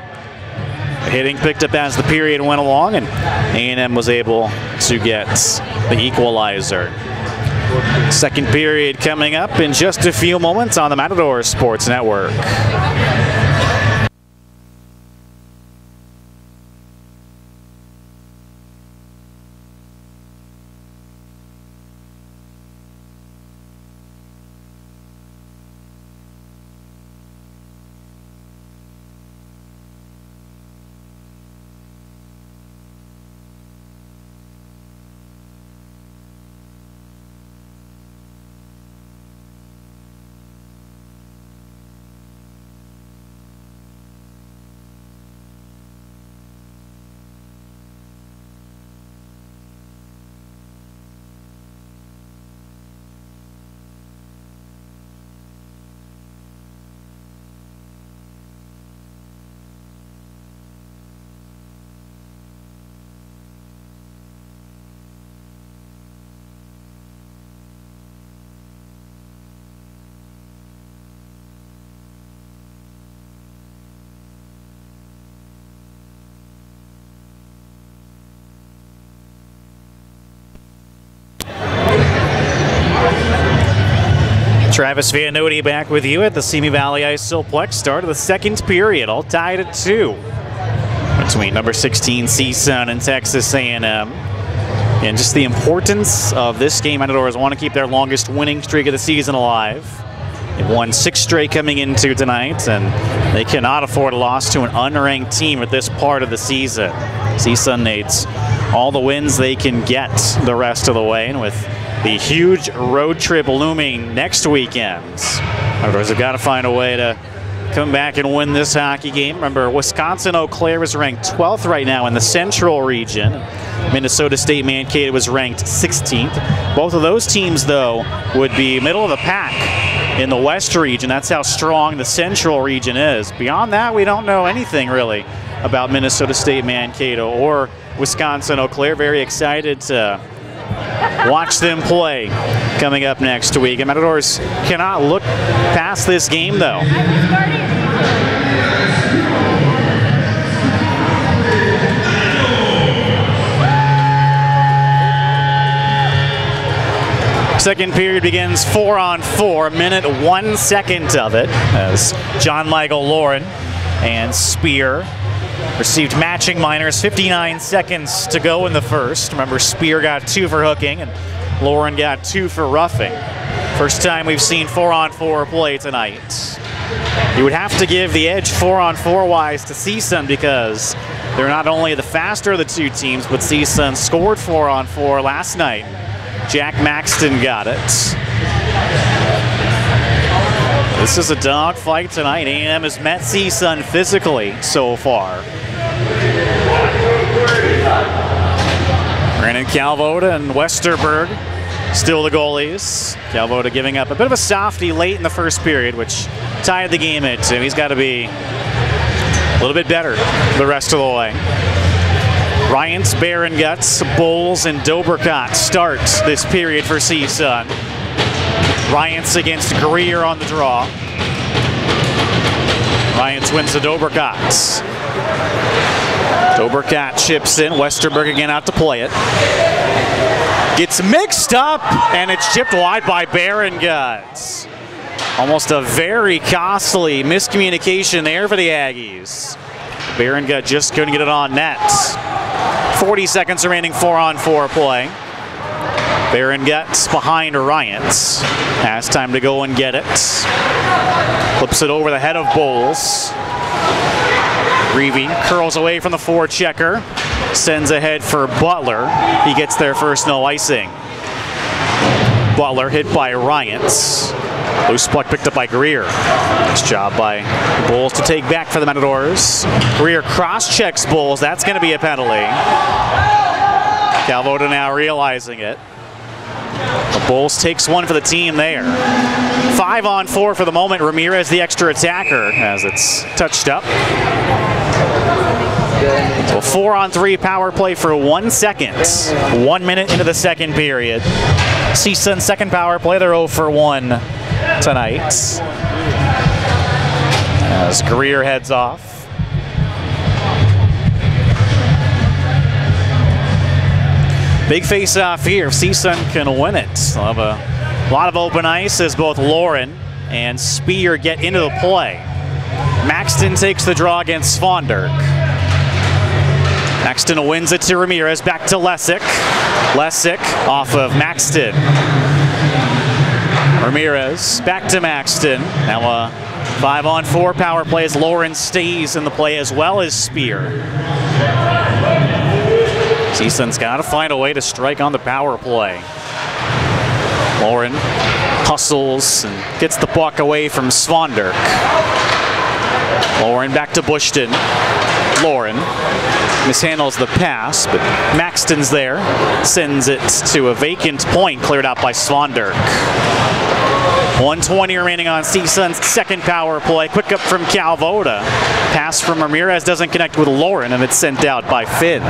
The hitting picked up as the period went along, and A&M was able to get the equalizer. Second period coming up in just a few moments on the Matador Sports Network. Travis Vannoti back with you at the Simi Valley Isoplex. Start of the second period, all tied at 2 between number 16 CSUN and Texas A&M. And just the importance of this game, Matadors want to keep their longest winning streak of the season alive. They've won 6 straight coming into tonight, and they cannot afford a loss to an unranked team at this part of the season. CSUN needs all the wins they can get the rest of the way, and with the huge road trip looming next weekend, Matadors have got to find a way to come back and win this hockey game. Remember, Wisconsin-Eau Claire is ranked 12th right now in the Central region. Minnesota State Mankato was ranked 16th. Both of those teams, though, would be middle of the pack in the West region. That's how strong the Central region is. Beyond that, we don't know anything really about Minnesota State Mankato or Wisconsin-Eau Claire. Very excited to watch them play coming up next week. And Matadors cannot look past this game, though. Second period begins 4-on-4, minute 1 second of it, as John Michael Lauren and Spear received matching minors. 59 seconds to go in the first. Remember, Spear got 2 for hooking and Lauren got 2 for roughing. First time we've seen 4-on-4 play tonight. You would have to give the edge 4-on-4 wise to CSUN because they're not only the faster of the two teams, but CSUN scored 4-on-4 last night. Jack Maxton got it. This is a dogfight tonight. A&M has met CSUN physically so far. Brandon Calvoda and Westerberg still the goalies. Calvoda giving up a bit of a softie late in the first period, which tied the game at 2. He's got to be a little bit better the rest of the way. Ryans, Barron Guts, Bowles, and Dobercott start this period for CSUN. Ryans against Greer on the draw. Ryans wins the Doberkats. Doberkat chips in. Westerberg again out to play it. Gets mixed up, and it's chipped wide by Berenguts. Almost a very costly miscommunication there for the Aggies. Berengut just couldn't get it on net. 40 seconds remaining, 4-on-4 play. Berengut's behind Ryans. Has time to go and get it. Flips it over the head of Bowles. Reeve curls away from the forechecker. Sends ahead for Butler. He gets there first, no icing. Butler hit by Ryans. Loose puck picked up by Greer. Nice job by Bowles to take back for the Matadors. Greer cross-checks Bowles. That's going to be a penalty. Calvoda now realizing it. The Bowles takes one for the team there. 5-on-4 for the moment. Ramirez, the extra attacker, as it's touched up. So 4-on-3 power play for 1 second. 1 minute into the second period. CSUN second power play, they're 0 for 1 tonight. As Greer heads off. Big face-off here if CSUN can win it. They'll have a lot of open ice as both Lauren and Spear get into the play. Maxton takes the draw against Svonderk. Maxton wins it to Ramirez, back to Lessick. Lessick off of Maxton. Ramirez back to Maxton. Now a 5-on-4 power play as Lauren stays in the play as well as Spear. CSUN's got to find a way to strike on the power play. Lauren hustles and gets the puck away from Svonderk. Lauren back to Bushton. Lauren mishandles the pass, but Maxton's there. Sends it to a vacant point, cleared out by Svonderk. 1:20 remaining on CSUN's second power play. Quick up from Calvoda. Pass from Ramirez doesn't connect with Lauren, and it's sent out by Finn.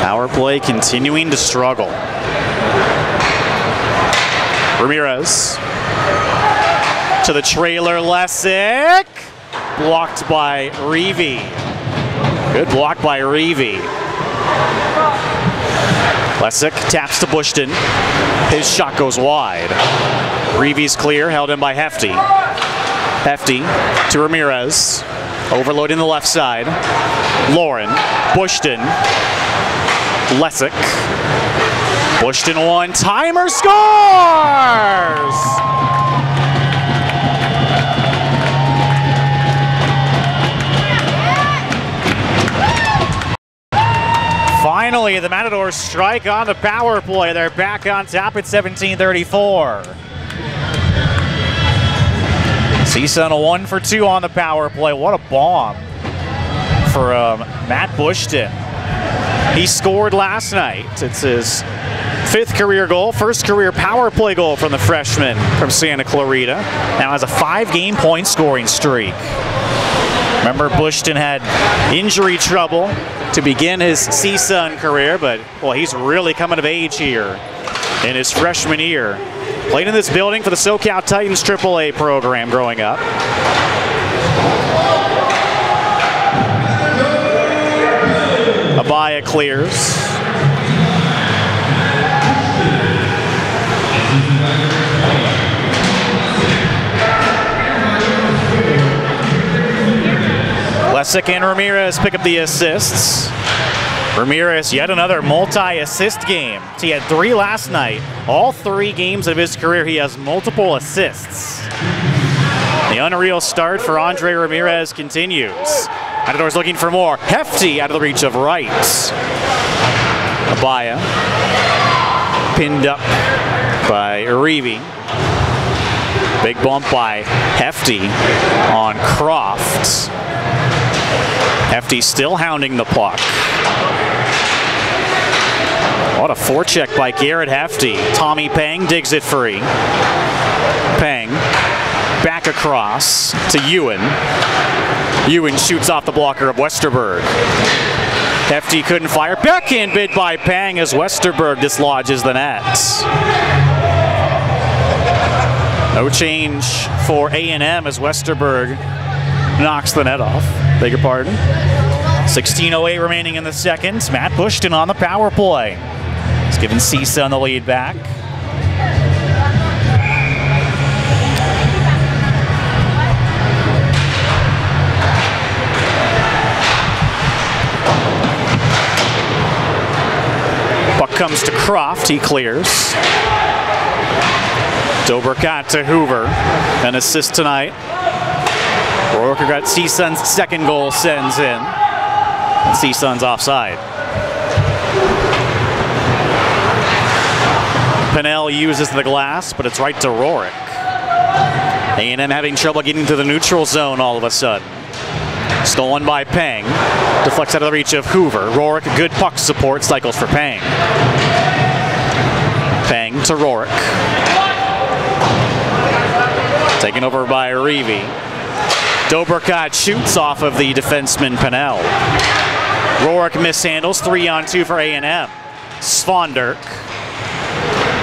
Power play continuing to struggle. Ramirez to the trailer, Lessick. Blocked by Reeve. Good block by Reeve. Lessick taps to Bushton. His shot goes wide. Reeve's clear, held in by Hefty. Hefty to Ramirez. Overloading the left side. Lauren. Bushton. Lessick. Bushton one-timer, scores! Finally, the Matadors strike on the power play. They're back on top at 17:34. CSUN 1 for 2 on the power play. What a bomb for Matt Bushton. He scored last night. It's his 5th career goal, 1st career power play goal from the freshman from Santa Clarita. Now has a 5-game point scoring streak. Remember, Bushton had injury trouble to begin his CSUN career, but well, he's really coming of age here in his freshman year. Played in this building for the SoCal Titans AAA program growing up. Abaya clears. Lessick and Ramirez pick up the assists. Ramirez, yet another multi-assist game. He had 3 last night. All 3 games of his career, he has multiple assists. The unreal start for Andre Ramirez continues. Matadors looking for more. Hefty out of the reach of Wright. Abaya. Pinned up by Reeve. Big bump by Hefty on Croft. Hefty still hounding the puck. What a forecheck by Garrett Hefty. Tommy Pang digs it free. Pang back across to Ewan. Ewan shoots off the blocker of Westerberg. Hefty couldn't fire. Backhand bid by Pang as Westerberg dislodges the net. No change for A&M as Westerberg knocks the net off. Beg your pardon. 16:08 remaining in the second. Matt Bushton on the power play. He's giving CSUN the lead back. Puck comes to Croft. He clears. Dobrkat to Hoover. An assist tonight. Rourke got CSUN's second goal sends in. And CSUN's offside. Pennell uses the glass, but it's right to Rourke. A&M having trouble getting to the neutral zone all of a sudden. Stolen by Pang. Deflects out of the reach of Hoover. Rourke, good puck support, cycles for Pang. Pang to Rourke. Taken over by Reeve. Dobrkat shoots off of the defenseman Pennell. Rourke mishandles, 3-on-2 for A&M. Svanderk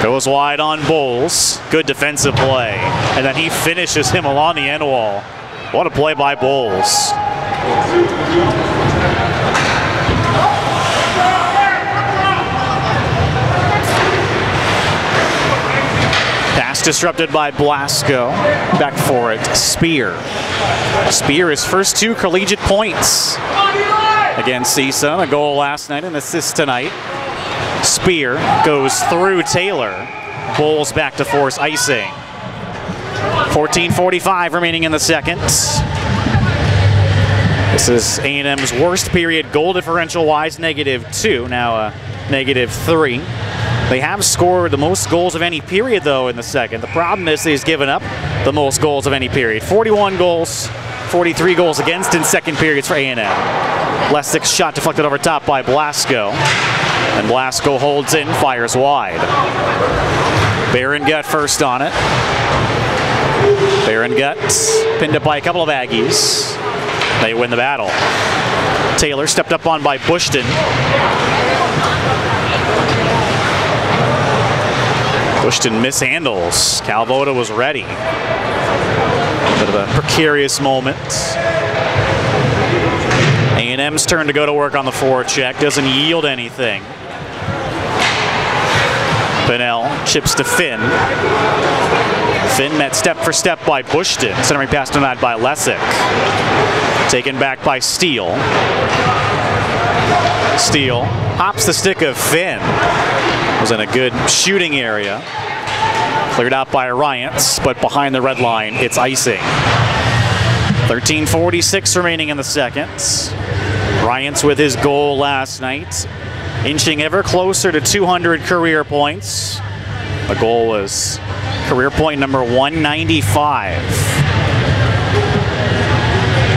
goes wide on Bowles. Good defensive play. And then he finishes him along the end wall. What a play by Bowles. Pass disrupted by Blasco. Back for it, Spear. Spear, his first 2 collegiate points against CSUN. A goal last night, an assist tonight. Spear goes through Taylor. Bowles back to force icing. 14:45 remaining in the second. This is A&M's worst period goal differential-wise, -2, now a -3. They have scored the most goals of any period, though, in the second. The problem is he's given up the most goals of any period. 41 goals, 43 goals against in second periods for A&M. Lessig's shot deflected over top by Blasco. And Blasco holds in, fires wide. Baron Gut first on it. Baron Gut pinned up by a couple of Aggies. They win the battle. Taylor stepped up on by Bushton. Bushton mishandles. Calvoda was ready. Bit of a precarious moment. A&M's turn to go to work on the forecheck. Doesn't yield anything. Pennell chips to Finn. Finn met step for step by Bushton. Centering pass denied by Lessig. Taken back by Steele. Steele hops the stick of Finn. Was in a good shooting area. Cleared out by Ryants, but behind the red line, it's icing. 13:46 remaining in the second. Ryants with his goal last night, inching ever closer to 200 career points. The goal was career point number 195.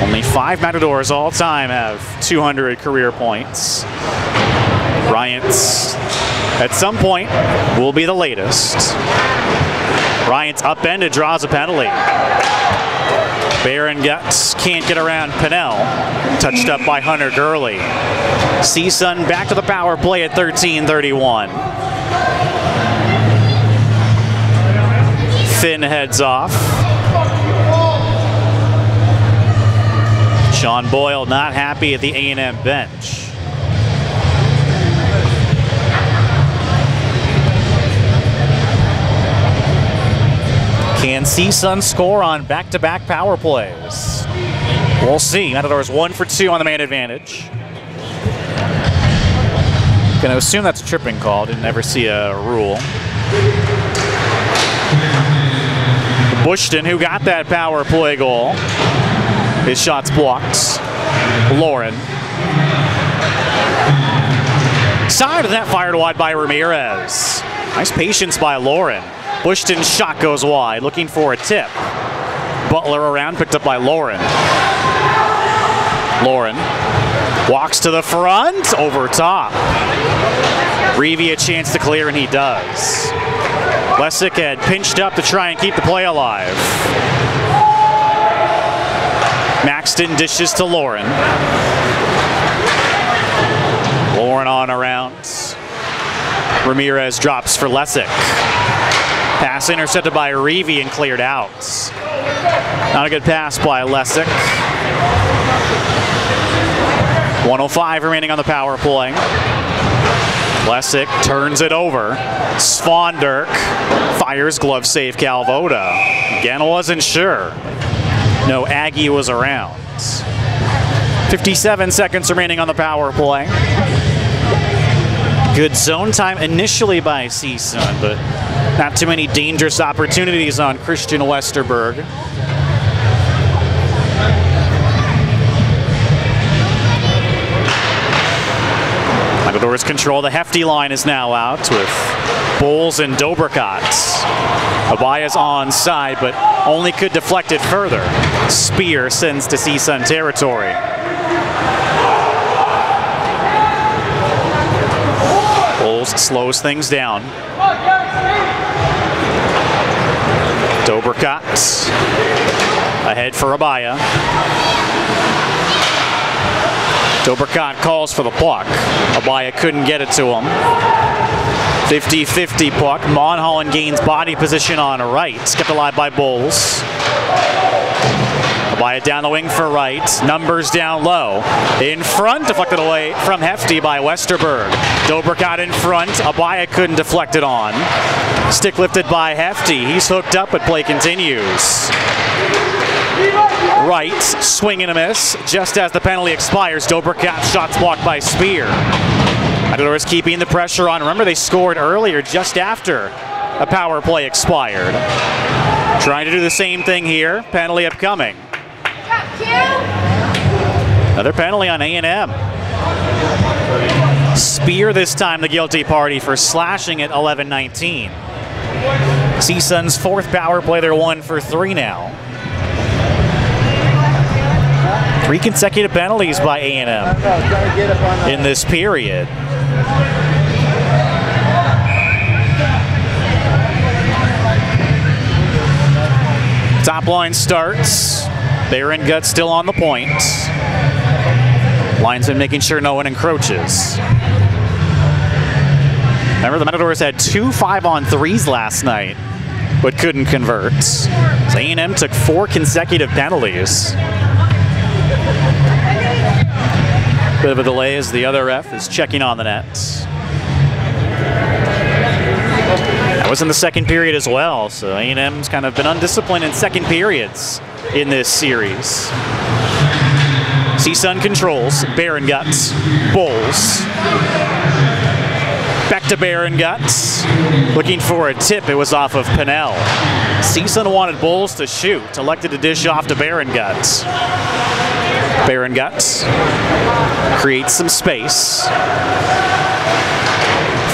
Only 5 Matadors all time have 200 career points. Ryants, at some point, will be the latest. Ryants upended, draws a penalty. Baron Guts can't get around Pennell. Touched up by Hunter Gurley. CSUN back to the power play at 13:31. Finn heads off. Sean Boyle not happy at the A&M bench. Can CSUN score on back-to-back power plays? We'll see. Matadors 1 for 2 on the man advantage. Gonna assume that's a tripping call. Didn't ever see a rule. Bushton, who got that power play goal. His shot's blocked. Lauren. Side of that fired wide by Ramirez. Nice patience by Lauren. Bushton's shot goes wide, looking for a tip. Butler around, picked up by Lauren. Lauren walks to the front, over top. Reeve a chance to clear, and he does. Lessig had pinched up to try and keep the play alive. Maxton dishes to Lauren. Worn on around. Ramirez drops for Lesick. Pass intercepted by Reeve and cleared out. Not a good pass by Lesick. 1:05 remaining on the power play. Lesick turns it over. Svanderk fires glove save Calvoda. Again, wasn't sure. No Aggie was around. 57 seconds remaining on the power play. Good zone time initially by CSUN, but not too many dangerous opportunities on Christian Westerberg. Matadors control. The Hefty line is now out with Bowles and Dobrikot. Abaya's onside, but only could deflect it further. Spear sends to CSUN territory. Bowles slows things down. Dobrikot ahead for Abaya. Dobrikot calls for the puck. Abaya couldn't get it to him. 50-50 puck. Monholland gains body position on right. Kept alive by Bowles. Abaya down the wing for right. Numbers down low. In front, deflected away from Hefty by Westerberg. Dobrikot in front. Abaya couldn't deflect it on. Stick lifted by Hefty. He's hooked up, but play continues. Right, swing and a miss. Just as the penalty expires, Dobrikot shots blocked by Spear. Matadors keeping the pressure on. Remember, they scored earlier just after a power play expired. Trying to do the same thing here. Penalty upcoming. Another penalty on A&M. Spear this time the guilty party for slashing at 11-19. CSUN's fourth power play. They're 1 for 3 now. 3 consecutive penalties by A&M in this period. Top line starts. Berengut still on the point. Linesman making sure no one encroaches. Remember, the Matadors had 2 5-on-3s last night, but couldn't convert. So A&M took 4 consecutive penalties. Bit of a delay as the other ref is checking on the net. That was in the second period as well, so A&M's kind of been undisciplined in second periods in this series. CSUN controls. Berengut, Bowles. Back to Berengut. Looking for a tip. It was off of Pinnell. CSUN wanted Bowles to shoot. Elected to dish off to Berengut. Berengut creates some space.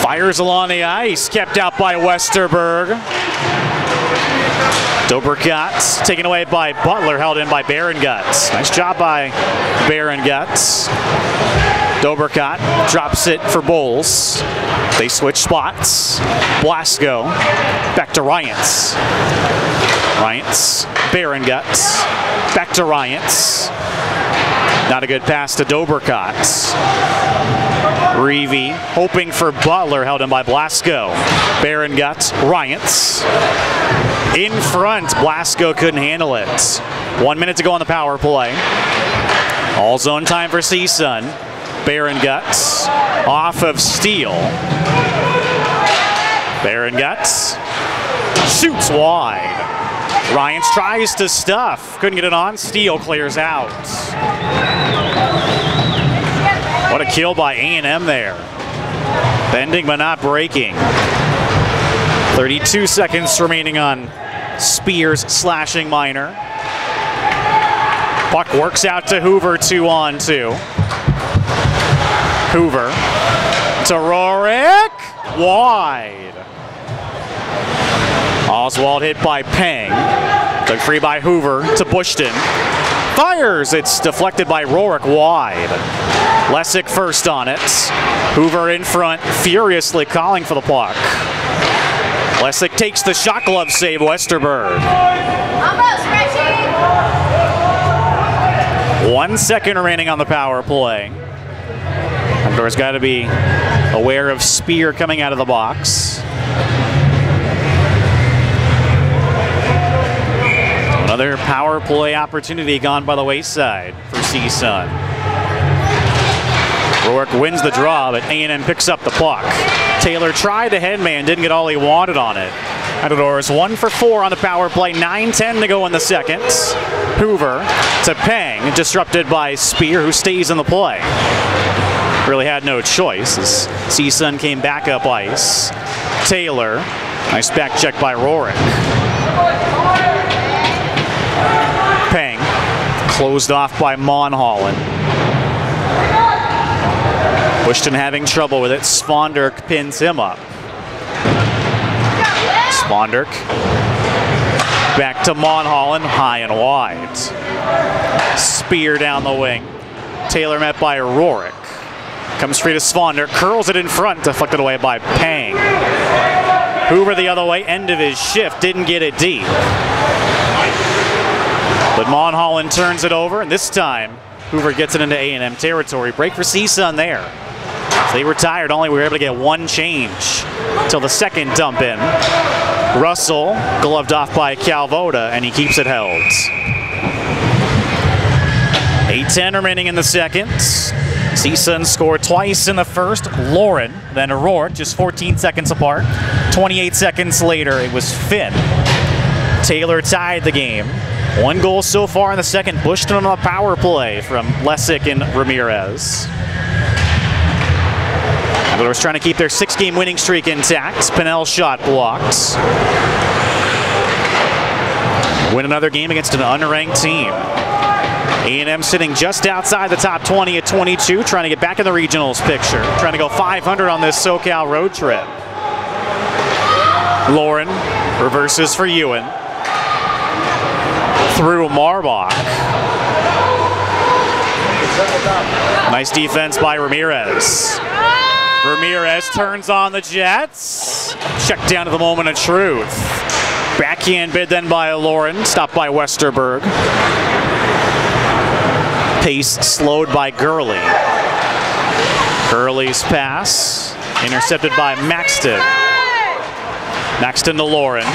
Fires along the ice. Kept out by Westerberg. Dobrikot taken away by Butler, held in by Berengut. Nice job by Berengut. Dobrikot drops it for Bowles. They switch spots. Blasco back to Ryans. Ryans, Berengut, back to Ryans. Not a good pass to Dobrikot. Reeve hoping for Butler, held in by Blasco. Berengut, Ryans. In front, Blasco couldn't handle it. 1 minute to go on the power play. All zone time for CSUN. Berengut off of Steele. Berengut shoots wide. Ryans tries to stuff. Couldn't get it on. Steele clears out. What a kill by A&M there. Bending but not breaking. 32 seconds remaining on Spears slashing minor. Puck works out to Hoover, 2-on-2. Hoover to Rorik, wide. Oswald hit by Peng. Took free by Hoover to Bushton. Fires, it's deflected by Rorik wide. Lesick first on it. Hoover in front, furiously calling for the puck. Lesick takes the shot glove save, Westerberg. Almost, Reggie. 1 second remaining on the power play. Matador's got to be aware of Spear coming out of the box. Another power play opportunity gone by the wayside for CSUN. Rourke wins the draw, but A&M picks up the puck. Taylor tried the headman, didn't get all he wanted on it. Matadors 1 for 4 on the power play, 9:10 to go in the second. Hoover to Pang, disrupted by Spear, who stays in the play. Really had no choice as CSUN came back up ice. Taylor, nice back check by Rourke. Pang, closed off by Monholland. Bushton having trouble with it. Sponderk pins him up. Sponderk back to Monholland, high and wide. Spear down the wing. Taylor met by Rourke. Comes free to Sponderk, curls it in front, deflected away by Pang. Hoover the other way, end of his shift, didn't get it deep. But Monholland turns it over, and this time Hoover gets it into A&M territory. Break for CSUN there. So they were tired, only were able to get one change until the second dump in. Russell gloved off by Calvoda, and he keeps it held. 8:10 remaining in the second. CSUN scored twice in the first. Lauren, then Rourke, just 14 seconds apart. 28 seconds later, it was Finn. Taylor tied the game. One goal so far in the second. Bushton on a power play from Lessick and Ramirez. Matadors trying to keep their 6-game winning streak intact. Pinnell shot blocked. Win another game against an unranked team. A&M sitting just outside the top 20 at 22, trying to get back in the regionals picture. Trying to go 500 on this SoCal road trip. Lauren reverses for Ewan. Through Marbach. Nice defense by Ramirez. Ramirez turns on the Jets. Check down to the moment of truth. Backhand bid then by Lauren, stopped by Westerberg. Pace slowed by Gurley. Gurley's pass intercepted by Maxton. Maxton to Lauren.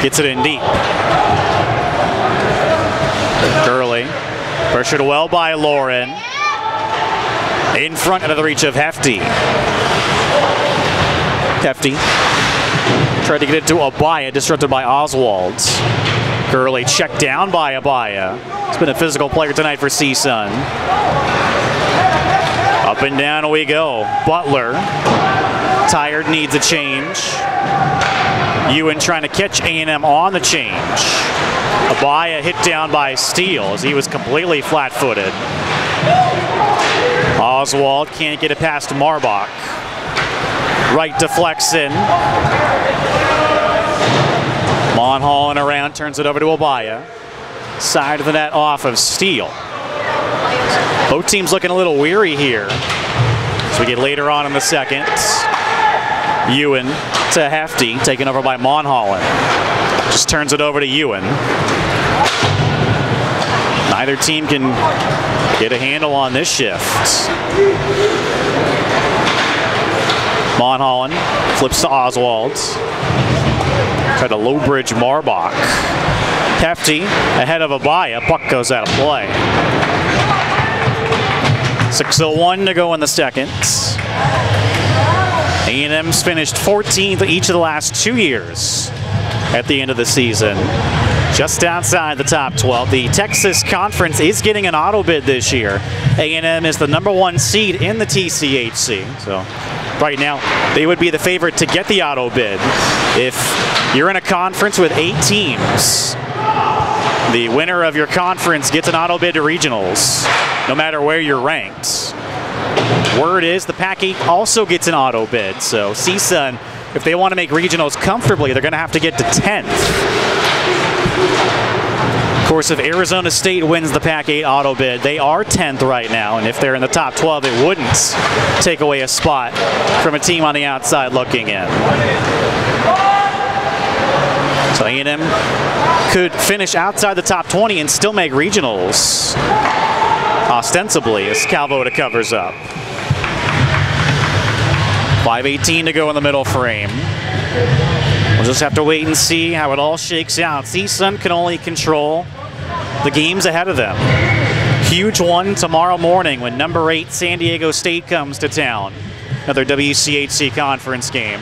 Gets it in deep. Gurley pressured well by Lauren. In front out of the reach of Hefty. Hefty tried to get it to Abaya, disrupted by Oswald. Gurley checked down by Abaya. He's been a physical player tonight for CSUN. Up and down we go. Butler, tired, needs a change. Ewan trying to catch A&M on the change. Abaya hit down by Steele as he was completely flat-footed. Oswald can't get it past Marbach. Right deflects in. Monholland around, turns it over to Abaya. Side of the net off of Steele. Both teams looking a little weary here. As we get later on in the second. Ewan to Hefty, taken over by Monholland. Just turns it over to Ewan. Neither team can get a handle on this shift. Monholland flips to Oswald. Try to low bridge Marbach. Hefty ahead of Abaya. Puck goes out of play. 6:01 to go in the second. A&M's finished 14th each of the last 2 years at the end of the season. Just outside the top 12. The Texas Conference is getting an auto bid this year. A&M is the #1 seed in the TCHC. So right now, they would be the favorite to get the auto bid. If you're in a conference with 8 teams, the winner of your conference gets an auto bid to regionals, no matter where you're ranked. Word is the Pac-8 also gets an auto bid. So CSUN, if they want to make regionals comfortably, they're going to have to get to 10th. Of course, if Arizona State wins the Pac-8 auto bid, they are 10th right now, and if they're in the top 12, it wouldn't take away a spot from a team on the outside looking in. So A&M could finish outside the top 20 and still make regionals, ostensibly, as Calvoda covers up. 5:18 to go in the middle frame. We'll just have to wait and see how it all shakes out. CSUN can only control the games ahead of them. Huge one tomorrow morning when number 8 San Diego State comes to town. Another WCHC conference game.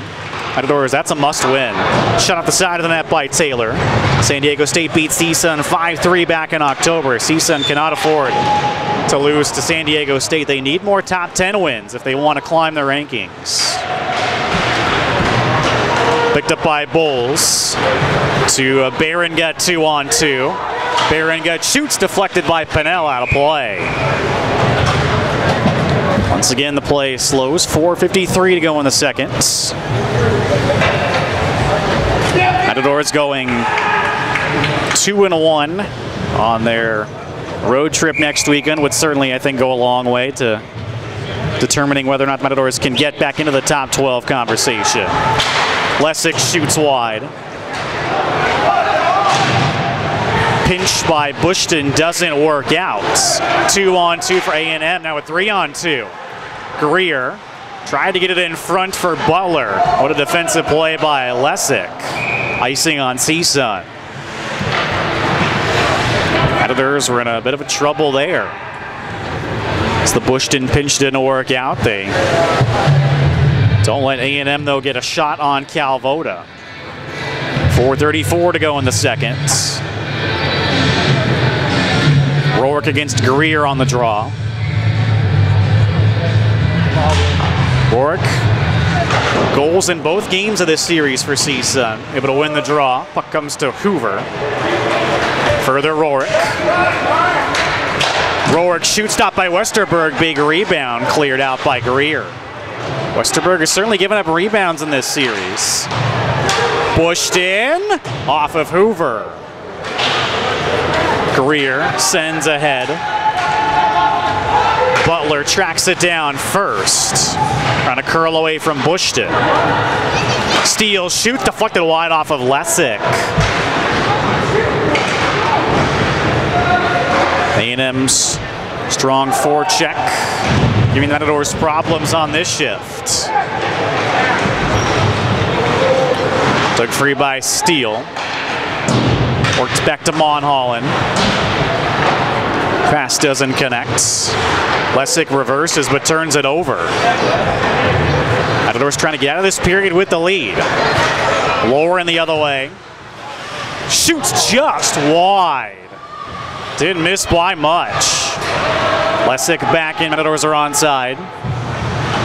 Matadors, that's a must win. Shot off the side of the net by Taylor. San Diego State beats CSUN 5-3 back in October. CSUN cannot afford to lose to San Diego State. They need more top 10 wins if they want to climb the rankings. Picked up by Bowles to Barron, got 2-on-2. Barron got shoots deflected by Pinnell, out of play. Once again, the play slows. 4:53 to go in the second. Matadors going 2-1 on their road trip next weekend. Would certainly, I think, go a long way to determining whether or not Matadors can get back into the top 12 conversation. Lessig shoots wide. Pinch by Bushton doesn't work out. 2-on-2 for A&M, now a 3-on-2. Greer tried to get it in front for Butler. What a defensive play by Lessig. Icing on CSUN. Matadors were in a bit of a trouble there. As the Bushton pinch didn't work out, they don't let A&M, though, get a shot on Calvoda. 4:34 to go in the second. Rourke against Greer on the draw. Rourke, goals in both games of this series for CSUN. Able to win the draw. Puck comes to Hoover. Further Rourke. Rourke shoots, stopped by Westerberg. Big rebound cleared out by Greer. Westerberg has certainly given up rebounds in this series. Pushed in, off of Hoover. Greer sends ahead. Butler tracks it down first. Trying to curl away from Bushton. Steele shoots, deflected wide off of Lessig. A&M's strong forecheck, giving the Matadors problems on this shift. Took free by Steele. Worked back to Monholland. Pass doesn't connect. Lessig reverses but turns it over. Matadors trying to get out of this period with the lead. Lauren the other way. Shoots just wide. Didn't miss by much. Lessig back in. Matadors are onside.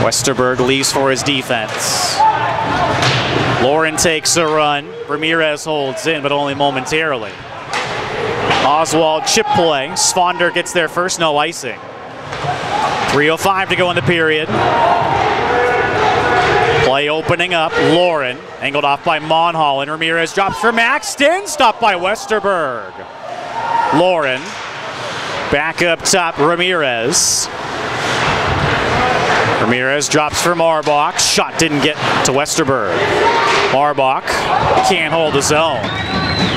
Westerberg leaves for his defense. Lauren takes a run. Ramirez holds in, but only momentarily. Oswald chip play. Svonder gets there first, no icing. 3:05 to go in the period. Play opening up. Lauren angled off by Monholland. Ramirez drops for Maxton. Stopped by Westerberg. Lauren back up top. Ramirez. Ramirez drops for Marbach. Shot didn't get to Westerberg. Marbach can't hold his own.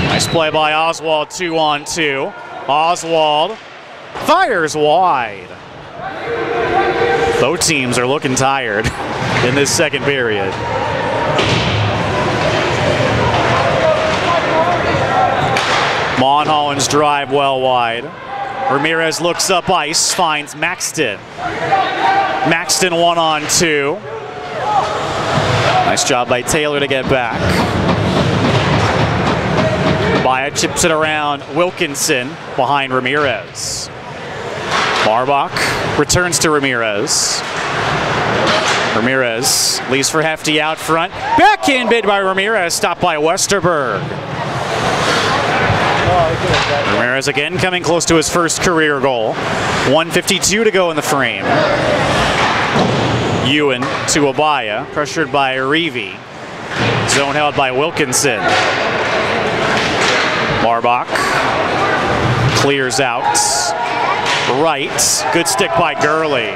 Nice play by Oswald, 2-on-2. Oswald fires wide. Both teams are looking tired in this second period. Monholland's drive well wide. Ramirez looks up ice, finds Maxton. Maxton 1-on-2. Nice job by Taylor to get back. Baya chips it around Wilkinson behind Ramirez. Marbach returns to Ramirez. Ramirez leaves for Hefty out front. Backhand bid by Ramirez, stopped by Westerberg. Ramirez again coming close to his first career goal. 1:52 to go in the frame. Ewan to Abaya, pressured by Reevy. Zone held by Wilkinson. Marbach clears out. Wright, good stick by Gurley.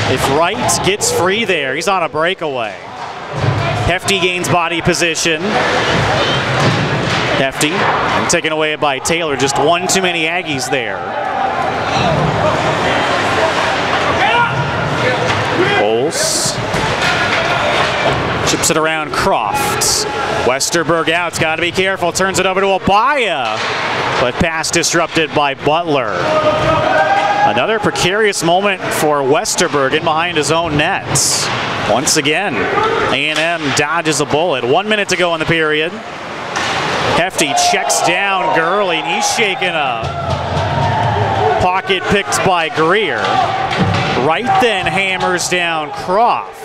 If Wright gets free there, he's on a breakaway. Hefty gains body position. Hefty, and taken away by Taylor. Just one too many Aggies there. Bowles Chips it around Croft. Westerberg out, it's got to be careful, turns it over to Abaya, but pass disrupted by Butler. Another precarious moment for Westerberg in behind his own nets. Once again, A&M dodges a bullet. 1 minute to go in the period. Hefty checks down Gurley, and he's shaken up. Pocket picked by Greer. Right then hammers down Croft.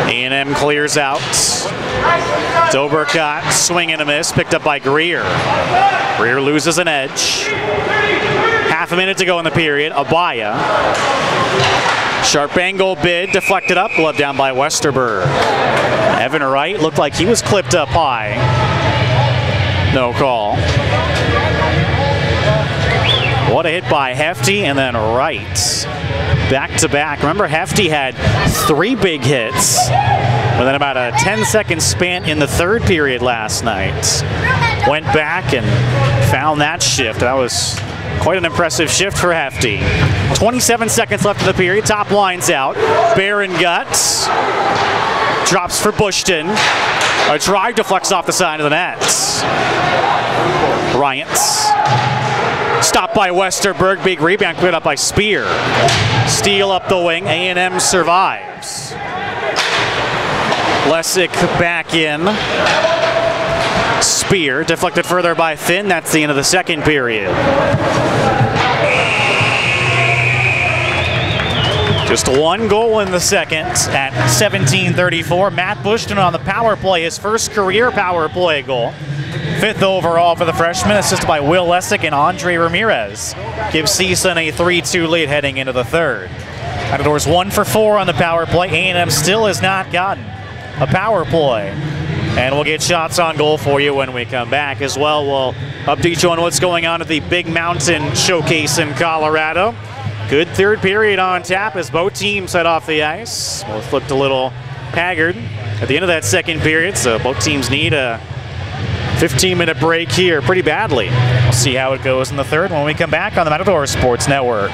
A&M clears out. Dobercott, swing and a miss, picked up by Greer. Greer loses an edge. Half a minute to go in the period. Abaya. Sharp angle bid, deflected up, glove down by Westerberg. Evan Wright looked like he was clipped up high. No call. What a hit by Hefty and then Wright. Back to back. Remember, Hefty had 3 big hits within about a 10-second span in the third period last night. Went back and found that shift. That was quite an impressive shift for Hefty. 27 seconds left in the period. Top line's out. Barron Guts drops for Bushton. A drive deflects off the side of the net. Ryants. Stopped by Westerberg. Big rebound cleared up by Spear. Steal up the wing. A&M survives. Lessick back in. Spear deflected further by Finn. That's the end of the second period. Just 1 goal in the second at 17:34. Matt Bushton on the power play, his first career power play goal. 5th overall for the freshman, assisted by Will Lessick and Andre Ramirez. Gives CSUN a 3-2 lead heading into the third. Matadors 1 for 4 on the power play. A&M still has not gotten a power play. And we'll get shots on goal for you when we come back as well. We'll update you on what's going on at the Big Mountain Showcase in Colorado. Good third period on tap as both teams head off the ice. Both looked a little haggard at the end of that second period, so both teams need a 15-minute break here pretty badly. We'll see how it goes in the third when we come back on the Matador Sports Network.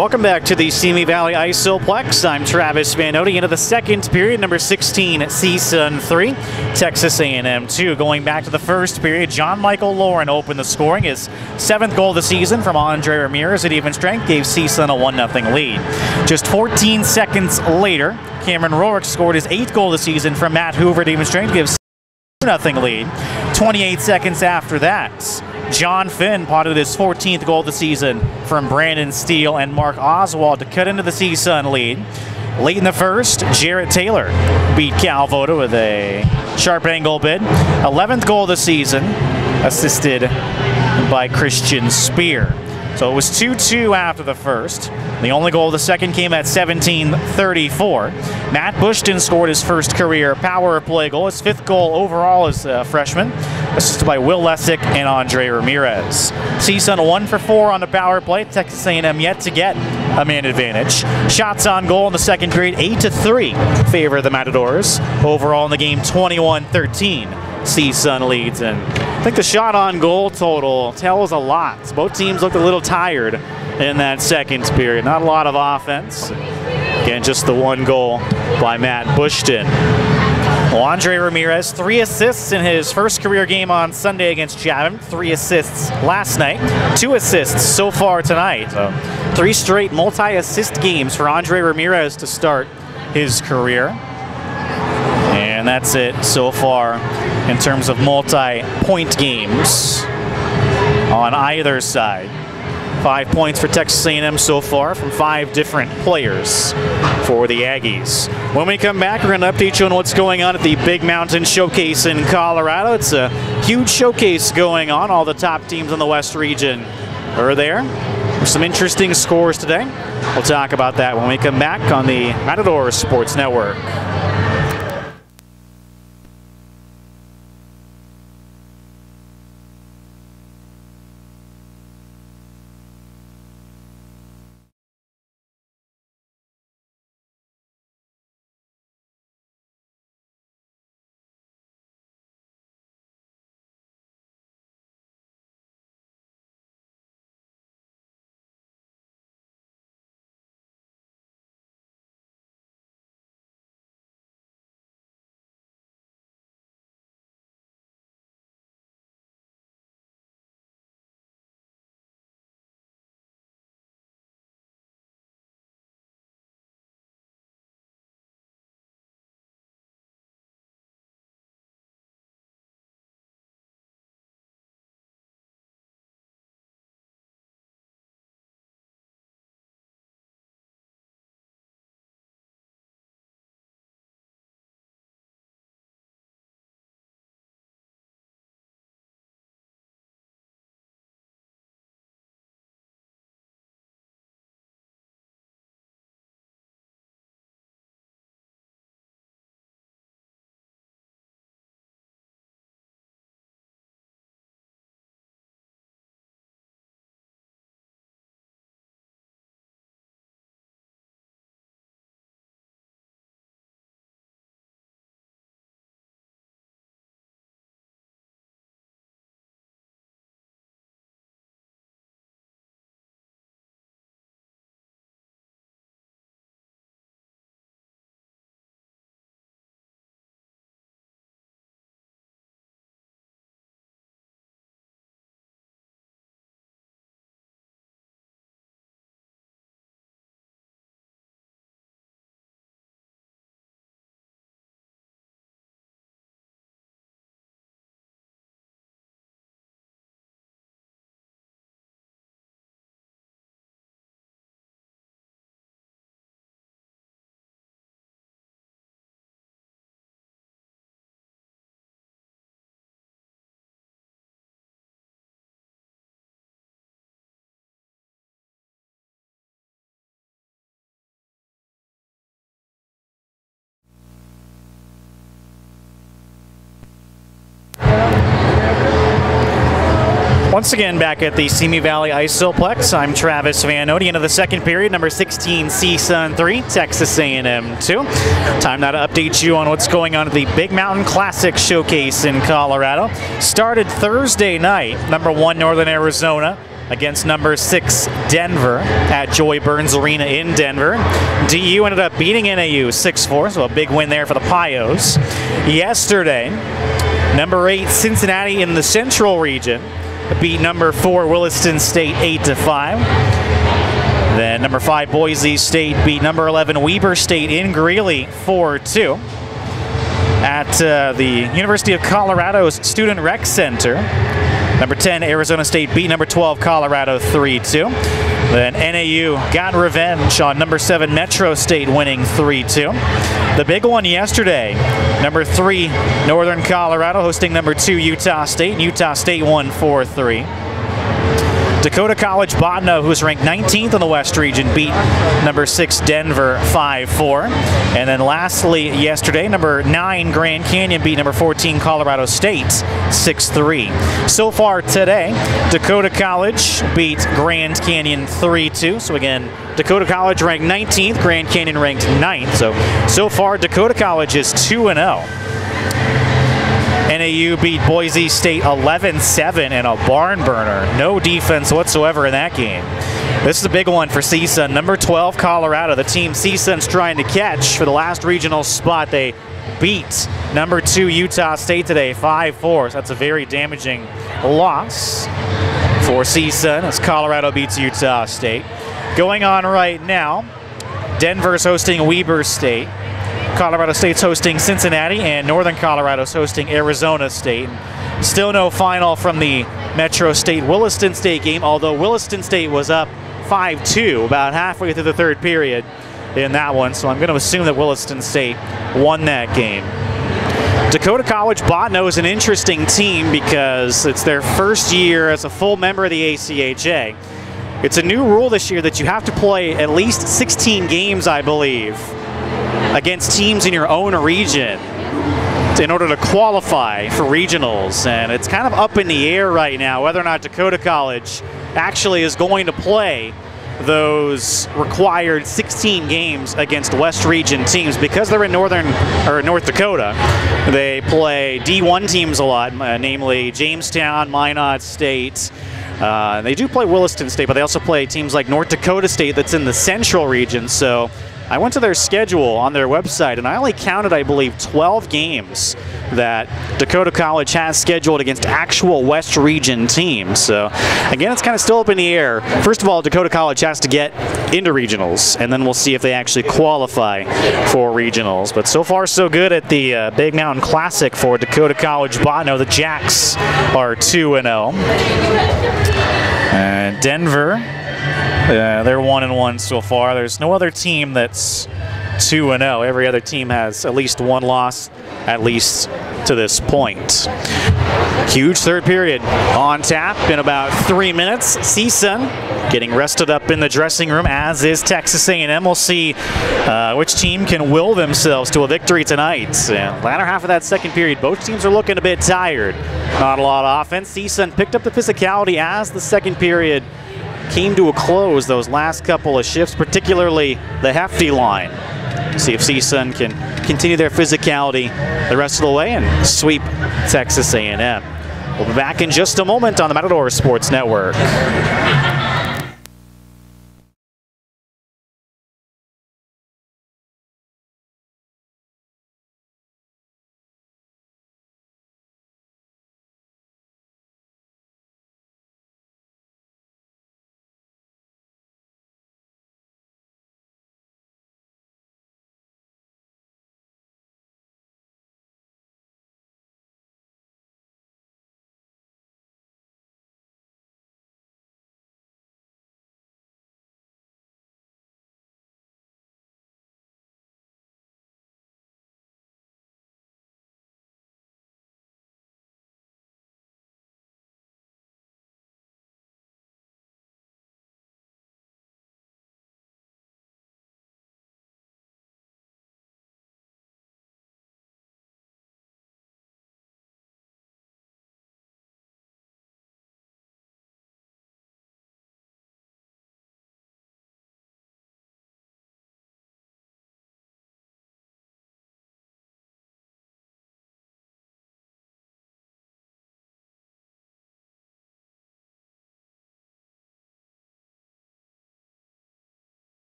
Welcome back to the Simi Valley Isoplex. I'm Travis Vanotti. Into the second period, number 16, CSUN 3, Texas A&M 2. Going back to the first period, John Michael Lauren opened the scoring. His 7th goal of the season from Andre Ramirez at even strength gave CSUN a 1-0 lead. Just 14 seconds later, Cameron Rourke scored his 8th goal of the season from Matt Hoover at even strength, gives 2-0 lead. 28 seconds after that, John Finn potted his 14th goal of the season from Brandon Steele and Mark Oswald to cut into the CSUN lead. Late in the first, Jarrett Taylor beat Cal Voda with a sharp angle bid. 11th goal of the season, assisted by Christian Spear. So it was 2-2 after the first. The only goal of the second came at 17:34. Matt Bushton scored his first career power play goal, his 5th goal overall as a freshman, assisted by Will Lessick and Andre Ramirez. CSUN 1 for 4 on the power play. Texas A&M yet to get a man advantage. Shots on goal in the second period, 8-3 favor the Matadors. Overall in the game, 21-13. CSUN leads, and I think the shot on goal total tells a lot. Both teams looked a little tired in that second period. Not a lot of offense. Again, just the 1 goal by Matt Bushton. Well, Andre Ramirez, 3 assists in his first career game on Sunday against Chatham. 3 assists last night. 2 assists so far tonight. So 3 straight multi-assist games for Andre Ramirez to start his career. And that's it so far in terms of multi-point games on either side. 5 points for Texas A&M so far from 5 different players for the Aggies. When we come back, we're going to update you on what's going on at the Big Mountain Showcase in Colorado. It's a huge showcase going on. All the top teams in the West region are there. There's some interesting scores today. We'll talk about that when we come back on the Matador Sports Network. Once again, back at the Simi Valley Isoplex, I'm Travis Vanotti. Into the second period, number 16, CSUN 3, Texas A&M 2. Time now to update you on what's going on at the Big Mountain Classic Showcase in Colorado. Started Thursday night, number 1 Northern Arizona against number 6 Denver at Joy Burns Arena in Denver. DU ended up beating NAU 6-4, so a big win there for the Pios. Yesterday, number 8 Cincinnati in the Central region beat number 4 Williston State 8-5. Then number 5 Boise State beat number 11 Weber State in Greeley 4-2. At the University of Colorado's Student Rec Center, number 10 Arizona State beat number 12 Colorado 3-2. Then NAU got revenge on number 7 Metro State, winning 3-2. The big one yesterday, number 3 Northern Colorado hosting number 2 Utah State. Utah State won 4-3. Dakota College Bottineau, who's ranked 19th in the West region, beat number 6 Denver 5-4. And then lastly, yesterday, number 9 Grand Canyon beat number 14 Colorado State 6-3. So far today, Dakota College beat Grand Canyon 3-2. So again, Dakota College ranked 19th, Grand Canyon ranked 9th. So far, Dakota College is 2-0. NAU beat Boise State 11-7 in a barn burner. No defense whatsoever in that game. This is a big one for CSUN. Number 12 Colorado, the team CSUN's trying to catch for the last regional spot. They beat number 2 Utah State today 5-4. So that's a very damaging loss for CSUN as Colorado beats Utah State. Going on right now, Denver's hosting Weber State. Colorado State's hosting Cincinnati, and Northern Colorado's hosting Arizona State. Still no final from the Metro State-Williston State game, although Williston State was up 5-2 about halfway through the third period in that one, so I'm going to assume that Williston State won that game. Dakota College Bottineau is an interesting team because it's their first year as a full member of the ACHA. It's a new rule this year that you have to play at least 16 games, I believe, against teams in your own region in order to qualify for regionals. And it's kind of up in the air right now whether or not Dakota College actually is going to play those required 16 games against West Region teams. Because they're in North Dakota, they play D1 teams a lot, namely Jamestown, Minot State. They do play Williston State, but they also play teams like North Dakota State that's in the Central region. So I went to their schedule on their website, and I only counted, I believe, 12 games that Dakota College has scheduled against actual West Region teams. So, again, it's kind of still up in the air. First of all, Dakota College has to get into regionals, and then we'll see if they actually qualify for regionals. But so far, so good at the Big Mountain Classic for Dakota College Bottineau. The Jacks are 2-0. And Denver, they're 1-1 so far. There's no other team that's 2-0. Every other team has at least one loss, at least to this point. Huge third period on tap in about 3 minutes. CSUN getting rested up in the dressing room, as is Texas A&M. We'll see which team can will themselves to a victory tonight. Latter half of that second period, both teams are looking a bit tired. Not a lot of offense. CSUN picked up the physicality as the second period came to a close. Those last couple of shifts, particularly the hefty line. See if CSUN can continue their physicality the rest of the way and sweep Texas A&M. We'll be back in just a moment on the Matador Sports Network.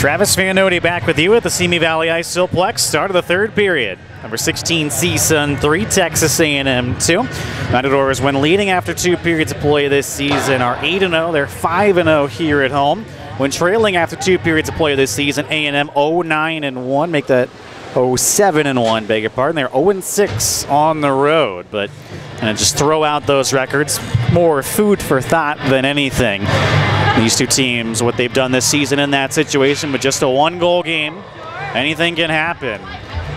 Travis Fanoti back with you at the Simi Valley Iceplex. Start of the third period. Number 16 CSUN 3, Texas A&M 2. Matadors, when leading after 2 periods of play this season, are 8-0. They're 5-0 here at home. When trailing after 2 periods of play this season, A&M 0-9-1. Make that 0-7-1, beg your pardon. They're 0-6 on the road, but just throw out those records. More food for thought than anything. These two teams, what they've done this season in that situation with just a 1-goal game, anything can happen.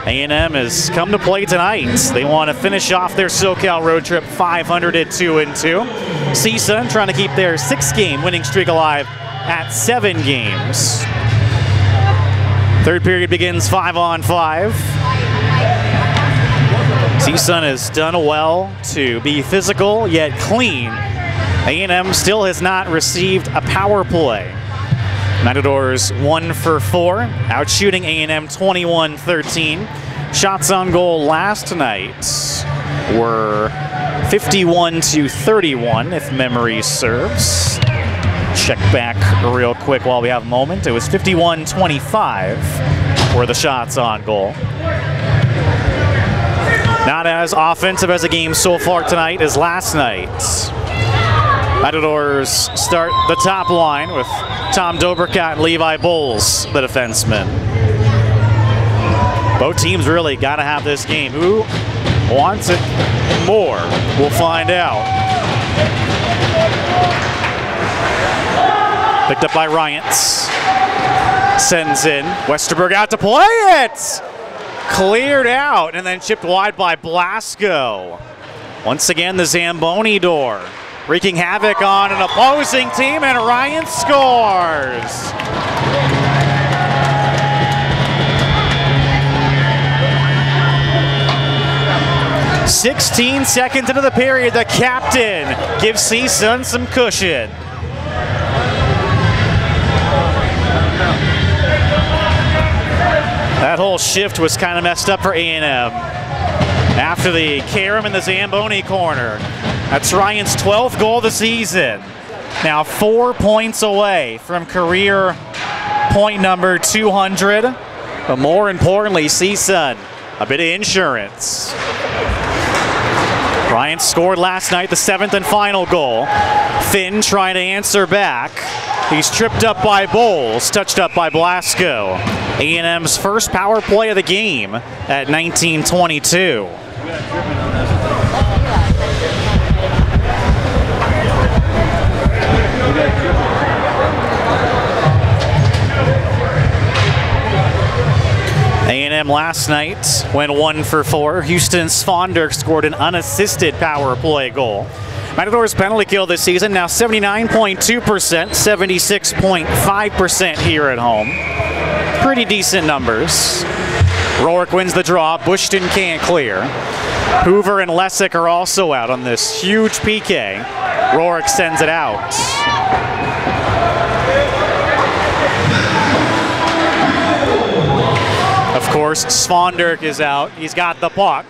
A&M has come to play tonight. They want to finish off their SoCal road trip 500 at 2-2. CSUN trying to keep their 6-game winning streak alive at 7 games. Third period begins 5-on-5. CSUN has done well to be physical yet clean. A&M still has not received a power play. Matadors 1 for 4, out shooting A&M 21-13. Shots on goal last night were 51-31, if memory serves. Check back real quick while we have a moment. It was 51-25 were the shots on goal. Not as offensive as a game so far tonight as last night. Matadors start the top line with Tom Dobricott and Levi Bowles, the defensemen. Both teams really got to have this game. Who wants it more? We'll find out. Picked up by Ryants. Sends in. Westerberg out to play it! Cleared out and then chipped wide by Blasco. Once again, the Zamboni door. Wreaking havoc on an opposing team, and Ryan scores. "16 seconds into the period, the captain gives CSUN some cushion. That whole shift was kind of messed up for A&M. After the Karam in the Zamboni corner. That's Ryan's 12th goal of the season. Now 4 points away from career point number 200. But more importantly, CSUN, a bit of insurance. Ryan scored last night, the 7th and final goal. Finn trying to answer back. He's tripped up by Bowles, touched up by Blasco. A&M's first power play of the game at 19:22. A&M last night went 1 for 4. Houston Svonderk scored an unassisted power play goal. Matadors penalty kill this season, now 79.2%, 76.5% here at home. Pretty decent numbers. Rourke wins the draw. Bushton can't clear. Hoover and Lessick are also out on this huge PK. Rourke sends it out. Of course, Svonderk is out. He's got the puck.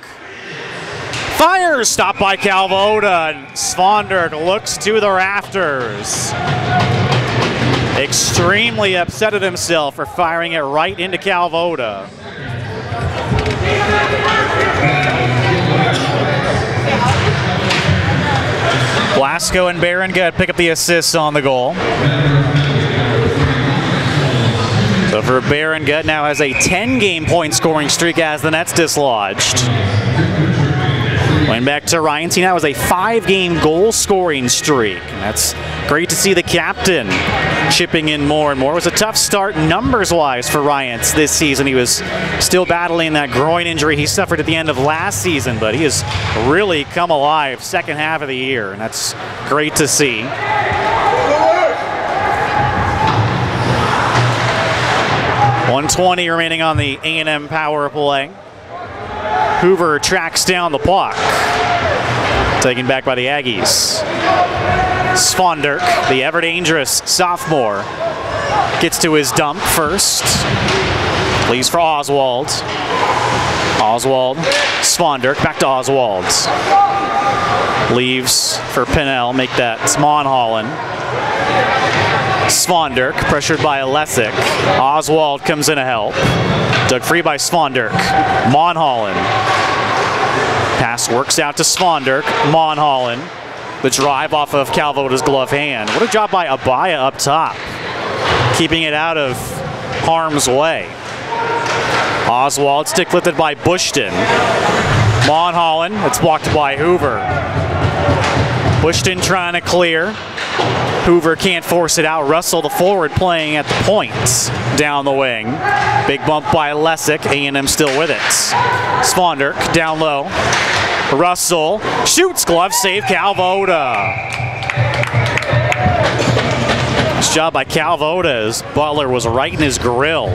Fires! Stopped by Calvoda, and Svonderk looks to the rafters. Extremely upset at himself for firing it right into Calvoda. Blasco and Berengut pick up the assists on the goal. So for Berengut, now has a 10-game point scoring streak as the net's dislodged. Going back to Ryan, he now has a 5-game goal scoring streak. And that's great to see the captain chipping in more and more. It was a tough start numbers-wise for Ryans this season. He was still battling that groin injury he suffered at the end of last season, but he has really come alive second half of the year, and that's great to see. .120 remaining on the A&M power play. Hoover tracks down the puck. Taken back by the Aggies. Svonderk, the ever-dangerous sophomore, gets to his dump first. Leaves for Oswald. Oswald, Svonderk, back to Oswald. Leaves for Pinnell, make that Monholland. Svanderk, pressured by Lesic. Oswald comes in to help. Dug free by Svanderk. Monholland. Pass works out to Svanderk. Monholland. The drive off of Calvoda's glove hand. What a job by Abaya up top. Keeping it out of harm's way. Oswald stick lifted by Bushton. Monholland, it's blocked by Hoover. Bushton trying to clear. Hoover can't force it out. Russell, the forward, playing at the point down the wing. Big bump by Lesic. A&M still with it. Svanderk down low. Russell shoots, glove save, Calvoda. Nice job by Calvoda as Butler was right in his grill.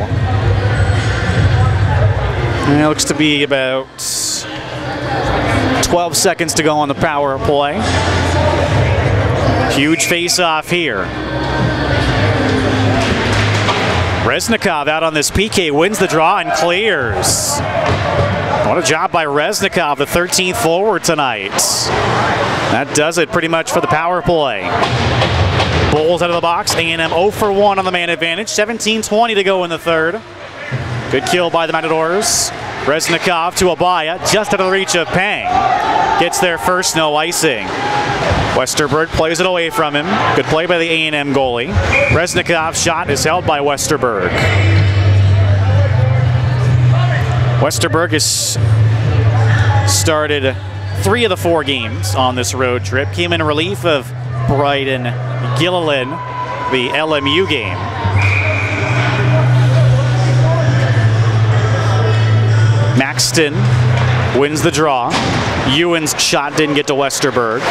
And it looks to be about 12 seconds to go on the power play. Huge face-off here. Reznikov out on this PK, wins the draw and clears. What a job by Reznikov, the 13th forward tonight. That does it pretty much for the power play. Bulls out of the box, A&M 0 for 1 on the man advantage, 17:20 to go in the third. Good kill by the Matadors. Reznikov to Abaya, just out of the reach of Pang. Gets there first, no icing. Westerberg plays it away from him. Good play by the A&M goalie. Reznikov's shot is held by Westerberg. Westerberg has started 3 of the 4 games on this road trip. Came in relief of Bryden Gilliland, the LMU game. Maxton wins the draw. Ewan's shot didn't get to Westerberg.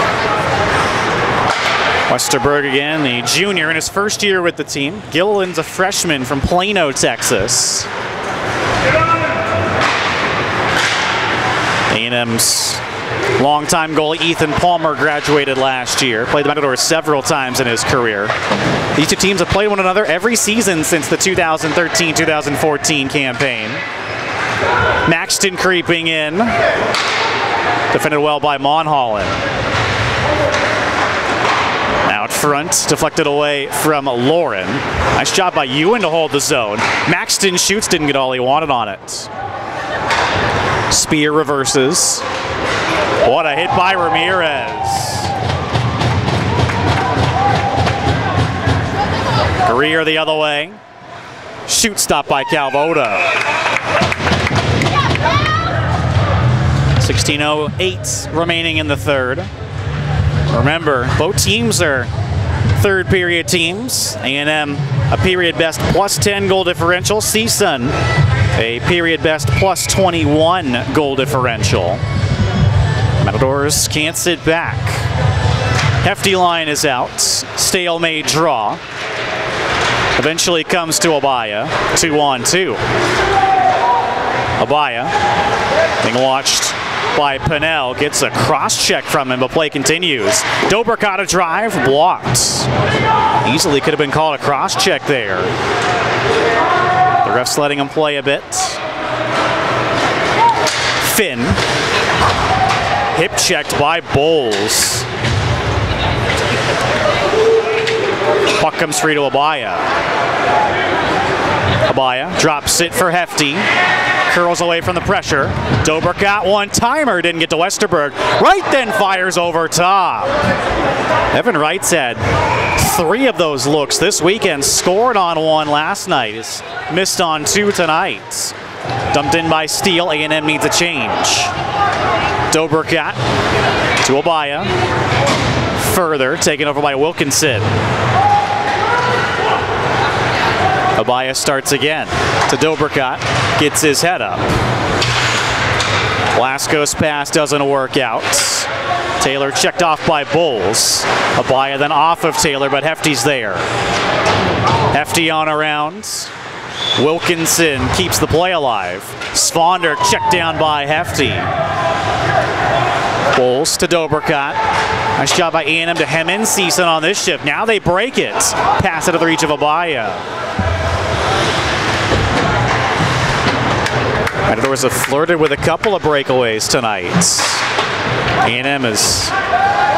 Westerberg again, the junior in his first year with the team. Gilliland's a freshman from Plano, Texas. A&M's longtime goalie Ethan Palmer graduated last year. Played the Matadors several times in his career. These two teams have played one another every season since the 2013-2014 campaign. Maxton creeping in. Defended well by Monholland. Out front, deflected away from Lauren. Nice job by Ewan to hold the zone. Maxton shoots, didn't get all he wanted on it. Spear reverses. What a hit by Ramirez. Greer the other way. Shoot stop by Calvoda. 16:08 remaining in the third. Remember, both teams are third period teams. A&M a period best +10 goal differential. CSUN a period best +21 goal differential. Matadors can't sit back. Hefty line is out. Stalemate draw. Eventually comes to Abaya. 2-on-2. Abaya being watched by Pinnell, gets a cross check from him, but play continues. Dobrikot a drive, blocked. Easily could have been called a cross check there. The ref's letting him play a bit. Finn. Hip checked by Bowles. Puck comes free to Abaya. Abaya drops it for Hefty. Curls away from the pressure. Dobrikot one-timer, didn't get to Westerberg. Wright then fires over top. Evan Wright's had 3 of those looks this weekend. Scored on 1 last night. He's missed on 2 tonight. Dumped in by Steele. A&M needs a change. Dobrikot to Abaya. Further, taken over by Wilkinson. Abaya starts again to Dobrikot, gets his head up. Blasco's pass doesn't work out. Taylor checked off by Bowles. Abaya then off of Taylor, but Hefty's there. Hefty on around. Wilkinson keeps the play alive. Svanderk checked down by Hefty. Bowles to Dobrikot. Nice job by A&M to hem in CSUN on this shift. Now they break it. Pass out of the reach of Abaya. Matadors have flirted with a couple of breakaways tonight. A&M has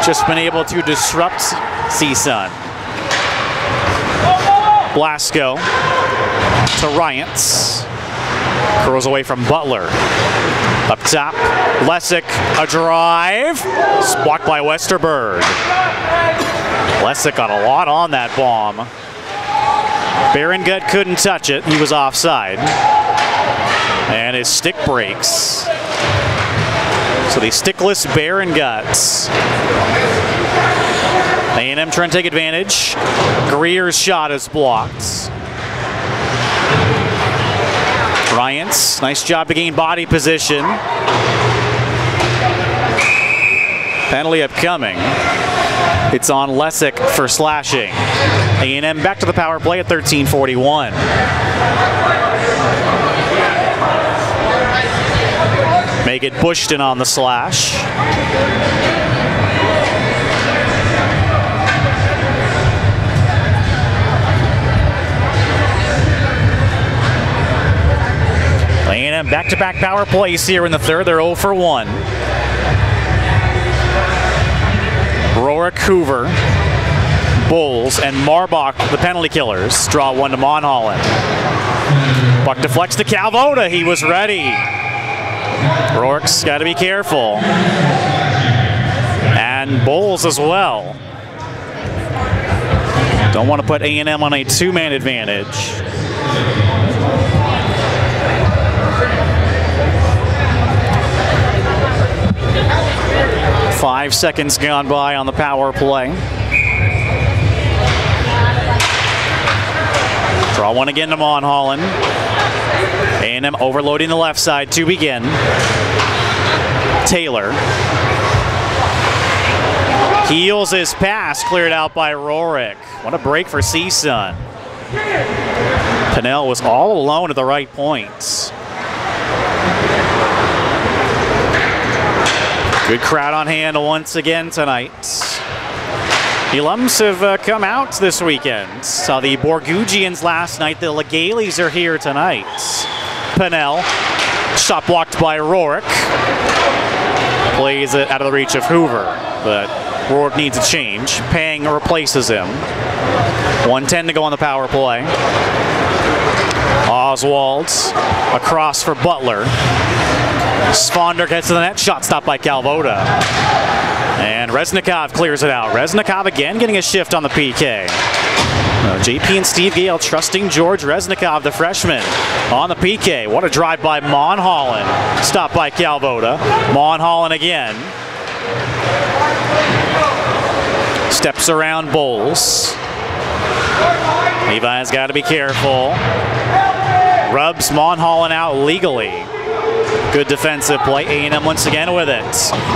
just been able to disrupt CSUN. Blasco to Ryants. Curls away from Butler. Up top, Lessick, a drive. Blocked by Westerberg. Lessick got a lot on that bomb. Berengut couldn't touch it. He was offside. And his stick breaks. So the stickless Berenguts. A&M trying to take advantage. Greer's shot is blocked. Ryants, nice job to gain body position. Penalty upcoming. It's on Lessick for slashing. A&M back to the power play at 13:41. Make it Bushton on the slash. A&M back-to-back power plays here in the third. They're 0 for 1. Rourke, Hoover, Bowles, and Marbach, the penalty killers, draw one to Monholland. Buck deflects to Calvoda. He was ready. Rourke's got to be careful. And Bowles as well. Don't want to put A&M on a two-man advantage. Five seconds gone by on the power play. Draw one again to Monholland. A&M overloading the left side to begin. Taylor. Heels his pass, cleared out by Rourke. What a break for CSUN. Pinnell was all alone at the right points. Good crowd on hand once again tonight. The alums have come out this weekend. Saw the Borgugians last night. The Legales are here tonight. Pinnell, shot blocked by Rourke. Plays it out of the reach of Hoover, but Rourke needs a change. Pang replaces him. 1:10 to go on the power play. Oswald across for Butler. Svonder gets to the net, shot stopped by Calvoda. And Reznikov clears it out. Reznikov again getting a shift on the PK. JP and Steve Gale trusting George Reznikov, the freshman, on the PK. What a drive by Monholland. Stopped by Calvoda. Monholland again. Steps around Bowles. Levi's got to be careful. Rubs Monholland out legally. Good defensive play. A&M once again with it.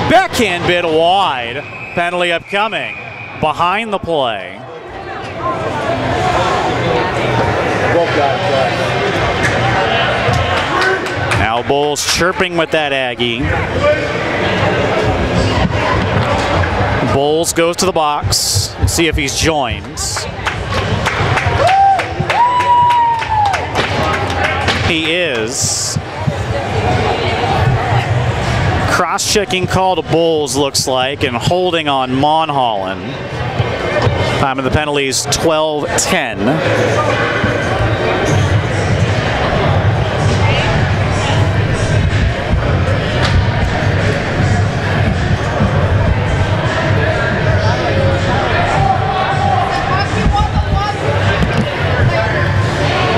Backhand bit wide. Penalty upcoming. Behind the play. Now Bowles chirping with that Aggie. Bowles goes to the box. Let's see if he's joined. He is. Cross-checking call to Bowles, looks like, and holding on Monholland. Time of the penalty is 12:10.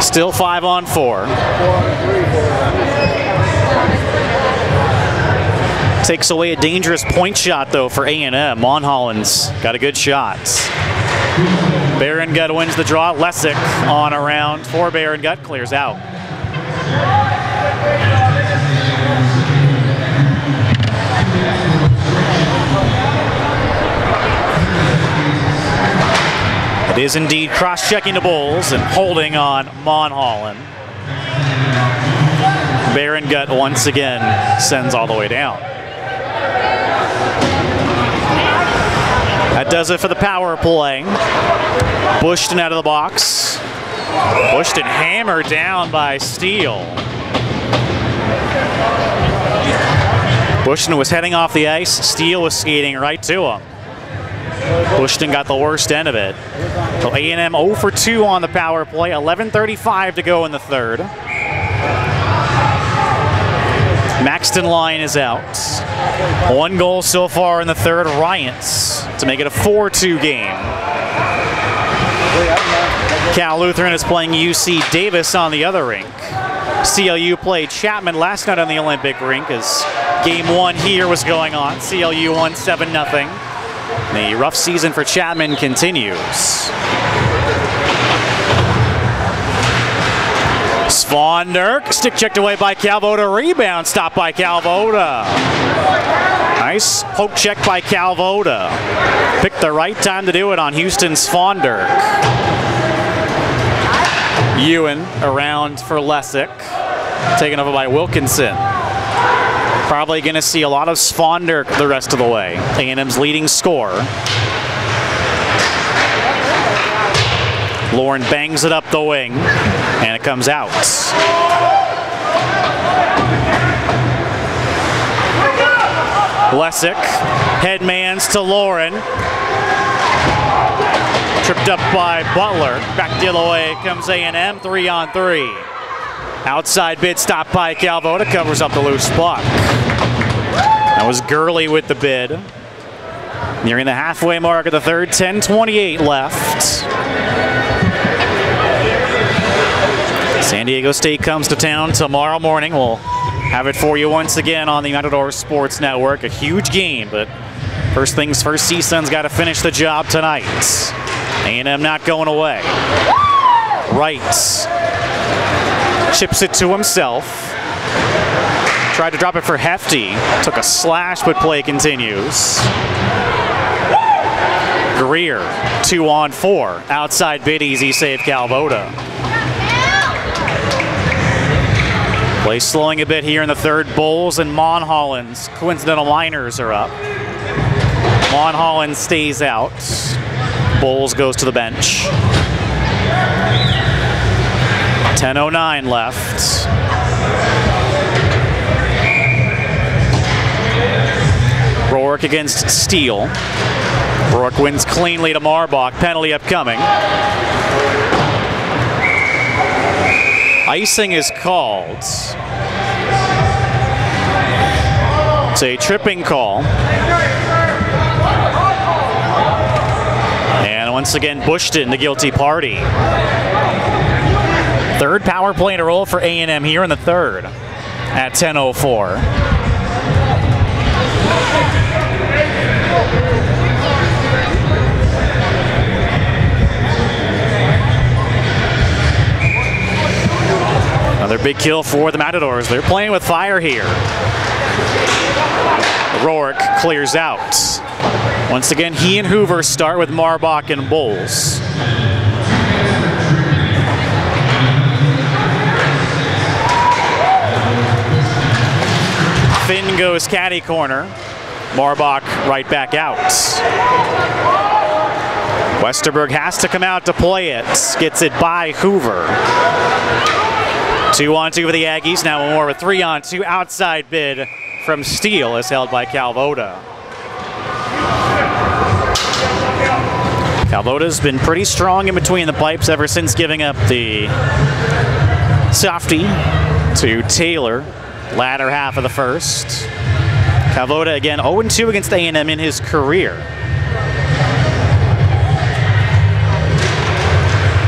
Still 5-on-4. Takes away a dangerous point shot, though, for A&M. Monholland's got a good shot. Berengut wins the draw. Lessick on around for Berengut, clears out. It is indeed cross-checking to Bowles and holding on Monholland. Berengut once again sends all the way down. That does it for the power play. Bushton out of the box. Bushton hammered down by Steele. Bushton was heading off the ice. Steele was skating right to him. Bushton got the worst end of it. So A&M 0 for 2 on the power play, 11:35 to go in the third. Maxton Line is out. 1 goal so far in the third, Ryans, to make it a 4-2 game. Cal Lutheran is playing UC Davis on the other rink. CLU played Chapman last night on the Olympic rink as game 1 here was going on. CLU won 7-0. The rough season for Chapman continues. Svanderk, stick checked away by Calvoda, rebound stopped by Calvoda. Nice poke check by Calvoda. Picked the right time to do it on Houston Svanderk. Ewan around for Lessick, taken over by Wilkinson. Probably going to see a lot of Svanderk the rest of the way. A&M's leading scorer. Lauren bangs it up the wing, and it comes out. Lessick, headmans to Lauren. Tripped up by Butler. Back the other way comes A&M, 3-on-3. Outside bid stopped by Calvoda, covers up the loose puck. That was Gurley with the bid. Nearing the halfway mark of the third, 10:28 left. San Diego State comes to town tomorrow morning. We'll have it for you once again on the Matador Sports Network. A huge game, but first things first, CSUN's got to finish the job tonight. A&M not going away. Wright chips it to himself. Tried to drop it for Hefty. Took a slash, but play continues. Greer, 2-on-4. Outside bid, easy save Calvoda. Play slowing a bit here in the third. Bowles and Monholland's coincidental minors are up. Monholland stays out. Bowles goes to the bench. 10:09 left. Rourke against Steele. Rourke wins cleanly to Marbach. Penalty upcoming. Icing is called. It's a tripping call. And once again, Bushton, the guilty party. Third power play in a roll for A&M here in the third at 10:04. Another big kill for the Matadors. They're playing with fire here. Rourke clears out. Once again, he and Hoover start with Marbach and Bowles. Finn goes caddy corner. Marbach right back out. Westerberg has to come out to play it. Gets it by Hoover. 2-on-2 for the Aggies. Now more of a 3-on-2 outside bid from Steele is held by Calvoda. Calvoda's been pretty strong in between the pipes ever since giving up the softie to Taylor latter half of the first. Calvoda again 0-2 against A&M in his career.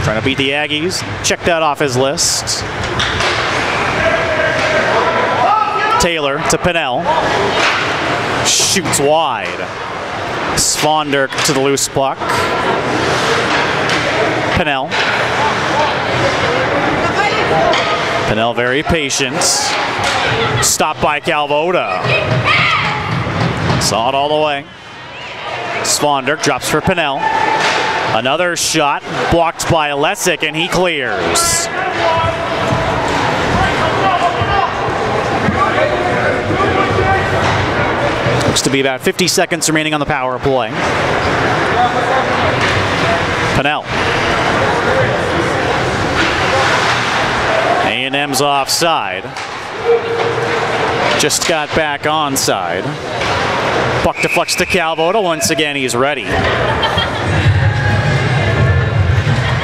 Trying to beat the Aggies. Check that off his list. Taylor to Pinnell. Shoots wide. Svanderk to the loose puck. Pinnell. Pinnell very patient. Stopped by Calvoda. Saw it all the way. Svanderk drops for Pinnell. Another shot blocked by Lessick, and he clears. Looks to be about 50 seconds remaining on the power play. Pinnell. A&M's offside. Just got back onside. Puck deflects to Calvoda. Once again, he's ready.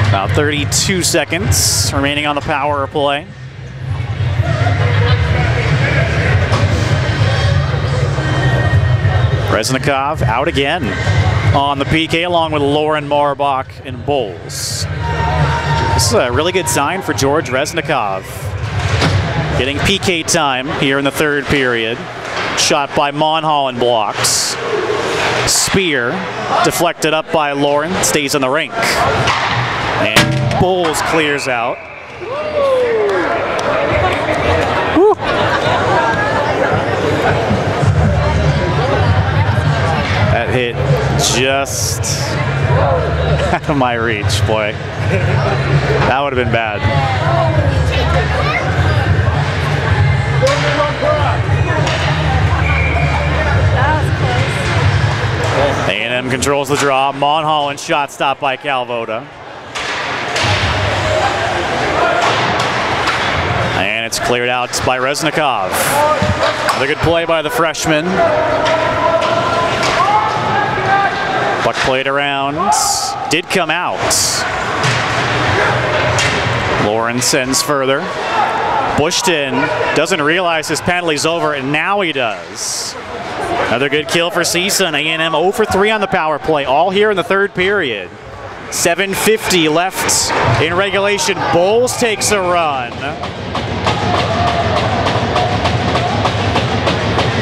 About 32 seconds remaining on the power play. Reznikov out again on the PK along with Lauren, Marbach, and Bowles. This is a really good sign for George Reznikov. Getting PK time here in the third period. Shot by Monholland blocks. Spear deflected up by Lauren, stays in the rink. And Bowles clears out. Woo. That hit just out of my reach, boy. That would have been bad. A&M controls the draw. Monholland shot stopped by Calvoda. And it's cleared out by Reznikov. Another good play by the freshman. Puck played around. Did come out. Lauren sends further. Bushton doesn't realize his penalty's over, and now he does. Another good kill for CSUN. A&M 0 for 3 on the power play, all here in the third period. 7:50 left in regulation. Bowles takes a run.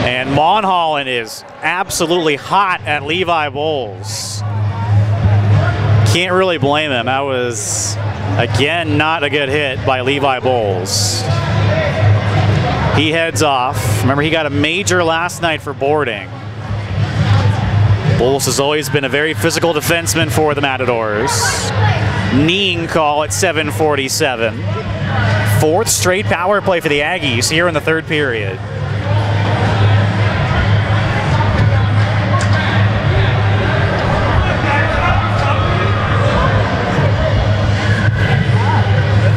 And Monholland is absolutely hot at Levi Bowles. Can't really blame him. That was, again, not a good hit by Levi Bowles. He heads off. Remember, he got a major last night for boarding. Bowles has always been a very physical defenseman for the Matadors. Kneeing call at 7:47. Fourth straight power play for the Aggies here in the third period.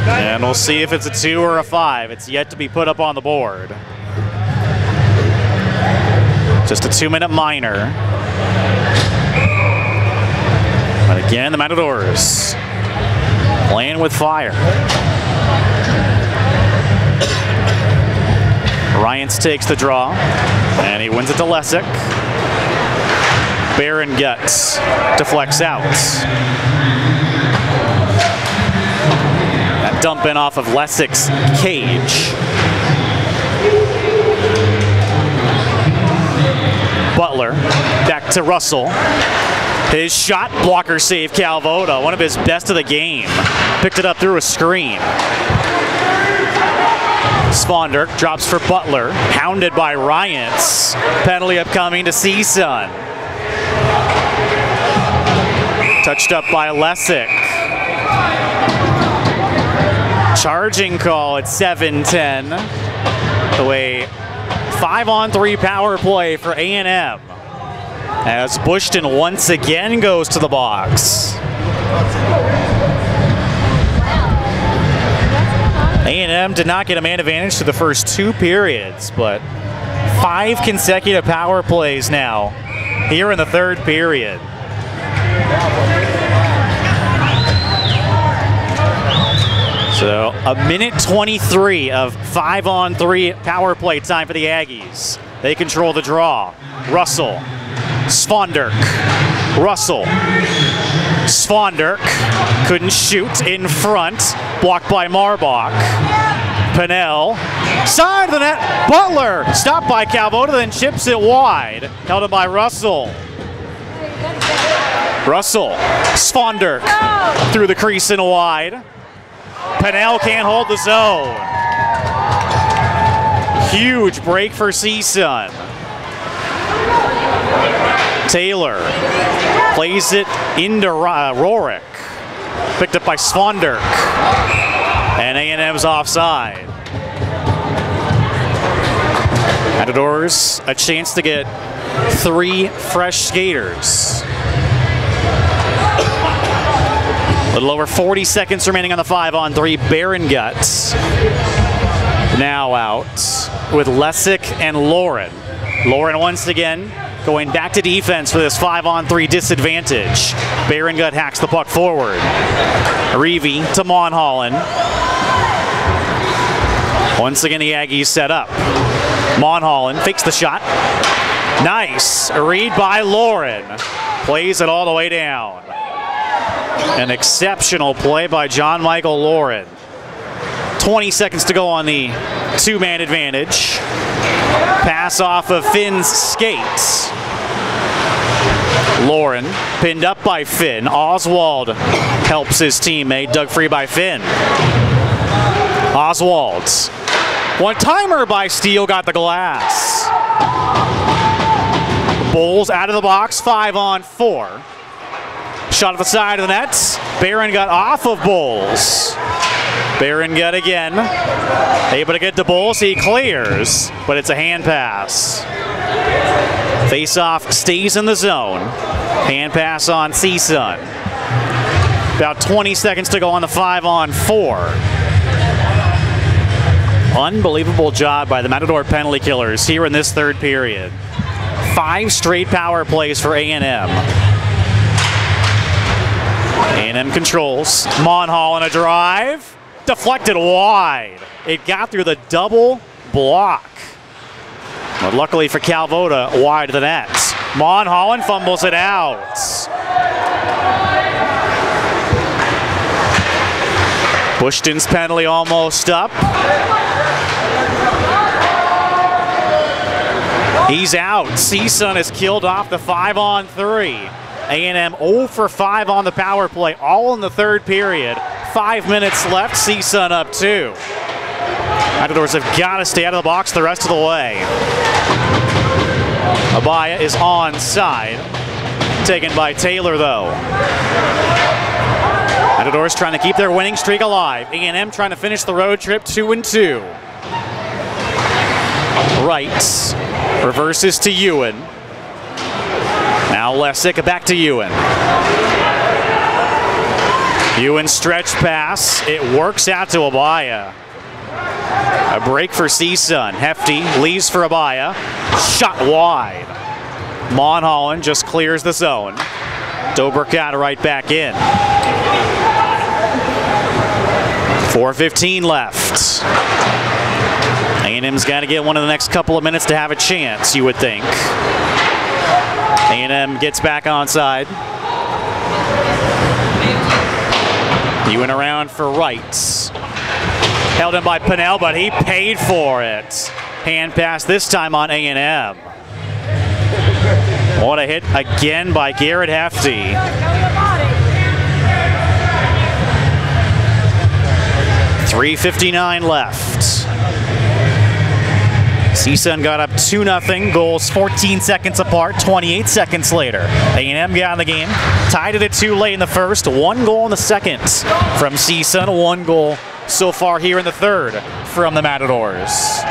And we'll see if it's a 2 or a 5. It's yet to be put up on the board. Just a 2-minute minor. But again, the Matadors playing with fire. Ryans takes the draw, and he wins it to Lessick. Barron Guts deflects out. That dump in off of Lessick's cage. Butler back to Russell. His shot blocker save, Calvoda, one of his best of the game. Picked it up through a screen. Sponderk drops for Butler, hounded by Ryans. Penalty upcoming to CSUN. Touched up by Lessick. Charging call at 7:10. The way 5-on-3 power play for A&M. As Bushton once again goes to the box. A&M did not get a man advantage to the first 2 periods, but 5 consecutive power plays now here in the third period. So a minute 23 of 5-on-3 power play time for the Aggies. They control the draw. Russell, Sponderk, Russell, Sponderk couldn't shoot in front, blocked by Marbach. Pennell, side of the net, Butler, stopped by Calvoda, then chips it wide, held it by Russell. Russell, Sponderk through the crease and wide. Pennell can't hold the zone. Huge break for CSUN. Taylor plays it into Rorick. Picked up by Sponderk. And A&M's offside. Matadors a chance to get 3 fresh skaters. A little over 40 seconds remaining on the 5-on-3. Barron Guts now out with Lessick and Lauren. Lauren once again going back to defense for this 5-on-3 disadvantage. Barrengut hacks the puck forward. Reeve to Monholland. Once again, the Aggies set up. Monholland fakes the shot. Nice. Read by Lauren. Plays it all the way down. An exceptional play by John Michael Lauren. 20 seconds to go on the two-man advantage. Pass off of Finn's skates. Lauren pinned up by Finn. Oswald helps his teammate, dug free by Finn. Oswald. One-timer by Steele, got the glass. Bulls out of the box, 5-on-4. Shot at the side of the net. Barrengut off of Bulls. Barrengut again. Able to get to Bulls, he clears, but it's a hand pass. Face-off stays in the zone. Hand pass on CSUN. About 20 seconds to go on the 5-on-4. Unbelievable job by the Matador penalty killers here in this third period. 5 straight power plays for A&M. A&M controls. Monholland a drive. Deflected wide. It got through the double block. But luckily for Calvoda, wide of the net. Monholland fumbles it out. Bushton's penalty almost up. He's out. CSUN is killed off the 5-on-3. A&M 0 for 5 on the power play, all in the third period. 5 minutes left, CSUN up 2. Matadors have got to stay out of the box the rest of the way. Abaya is onside. Taken by Taylor, though. Matadors trying to keep their winning streak alive. A&M trying to finish the road trip 2-2. Wright reverses to Ewan. Now Lessick back to Ewan. Ewan stretch pass. It works out to Abaya. A break for CSUN. Hefty leaves for Abaya. Shot wide. Monholland just clears the zone. Dobrkat right back in. 4:15 left. A&M's got to get one in the next couple of minutes to have a chance, you would think. A&M gets back onside. He went around for Wright. Held in by Pinnell, but he paid for it. Hand pass this time on A&M. What a hit again by Garrett Hefty. .359 left. CSUN got up 2-0, goals 14 seconds apart, 28 seconds later. A&M got in the game, tied it at 2 late in the first, 1 goal in the second from CSUN, 1 goal so far here in the third from the Matadors.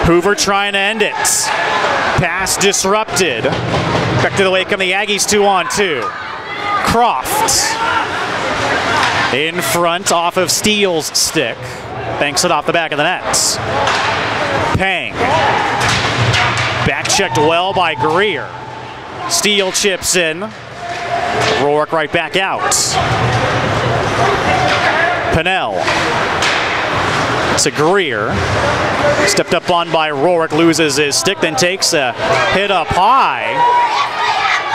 Hoover trying to end it. Pass disrupted. Back to the way come the Aggies 2-on-2. Croft. In front off of Steele's stick. Banks it off the back of the net. Pang. Back checked well by Greer. Steele chips in. Rourke right back out. Pinnell. To Greer. Stepped up on by Rourke, loses his stick, then takes a hit up high.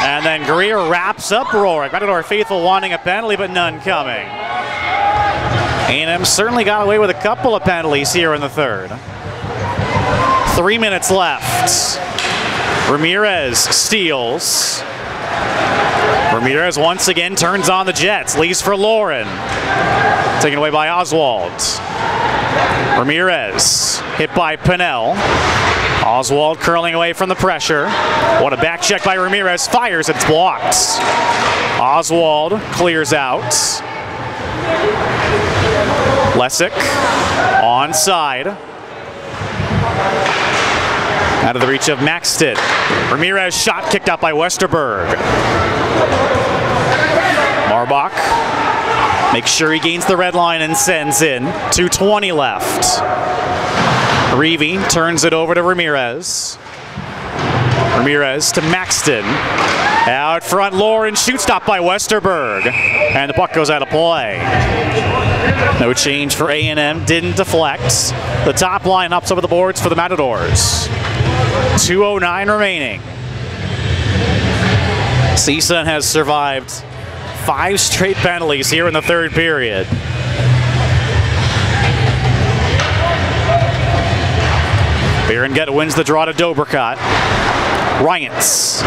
And then Greer wraps up Rourke. Matador faithful wanting a penalty, but none coming. A&M certainly got away with a couple of penalties here in the third. 3 minutes left. Ramirez steals. Ramirez once again turns on the Jets. Leaves for Lauren. Taken away by Oswald. Ramirez hit by Pinnell. Oswald curling away from the pressure. What a back check by Ramirez. Fires, it's blocked. Oswald clears out. Lessick onside. Out of the reach of Maxted. Ramirez shot kicked out by Westerberg. Marbach makes sure he gains the red line and sends in. 2:20 left. Reeve turns it over to Ramirez. Ramirez to Maxton. Out front, Lauren shoots, stopped by Westerberg. And the puck goes out of play. No change for A&M, didn't deflect. The top line ups over the boards for the Matadors. 2:09 remaining. CSUN has survived 5 straight penalties here in the third period. Berenguet wins the draw to Dobricott. Ryans.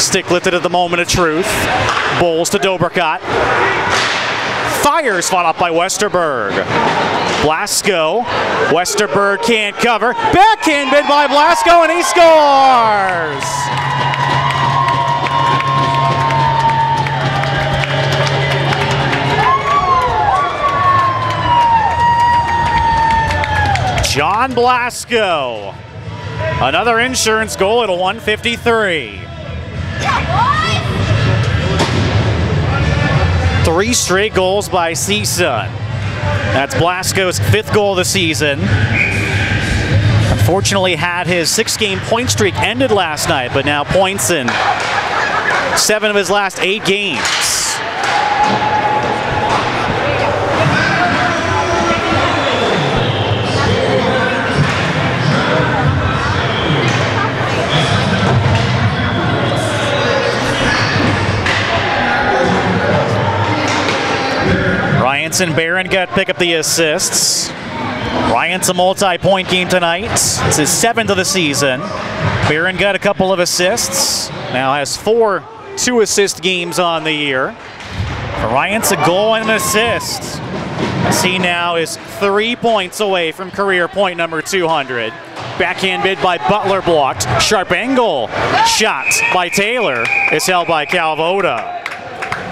Stick lifted at the moment of truth. Bowles to Dobricott. Fires, fought up by Westerberg. Blasco. Westerberg can't cover. Backhanded by Blasco, and he scores! John Blasco. Another insurance goal at 1:53. 3 straight goals by CSUN. That's Blasco's 5th goal of the season. Unfortunately had his 6-game point streak ended last night, but now points in 7 of his last 8 games. Ryans and Berenguet pick up the assists. Ryans a multi-point game tonight. It's his 7th of the season. Berenguet a couple of assists. Now has 4 2-assist games on the year. For Ryans a goal and an assist. As he now is 3 points away from career point number 200. Backhand bid by Butler blocked. Sharp angle. Shot by Taylor is held by Calvoda.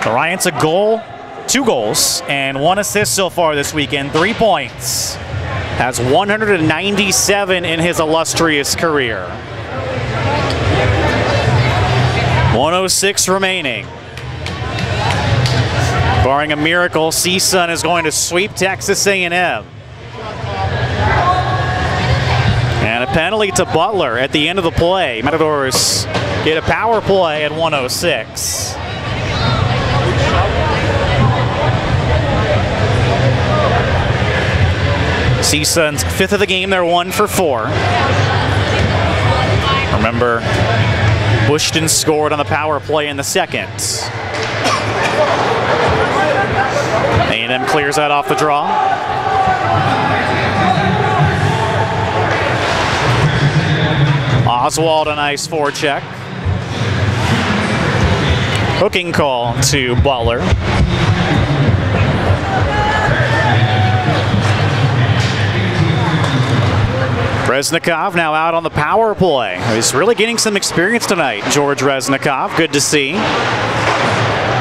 For Ryans a goal, 2 goals, and 1 assist so far this weekend. 3 points. Has 197 in his illustrious career. 1:06 remaining. Barring a miracle, CSUN is going to sweep Texas A&M. And a penalty to Butler at the end of the play. Matadors get a power play at 1:06. CSUN's 5th of the game, they're 1 for 4. Remember, Bushton scored on the power play in the 2nd. A&M clears that off the draw. Oswald, a nice forecheck. Hooking call to Butler. Reznikov now out on the power play. He's really getting some experience tonight, George Reznikov. Good to see.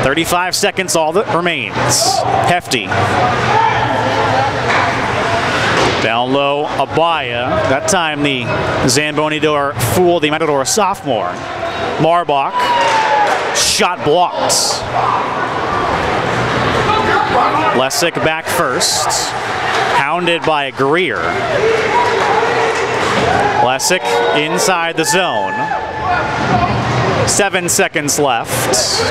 35 seconds all that remains. Hefty. Down low, Abaya. That time the Zamboni door fooled the Matador sophomore. Marbach. Shot blocked. Lessig back first. Hounded by Greer. Lessig inside the zone. 7 seconds left.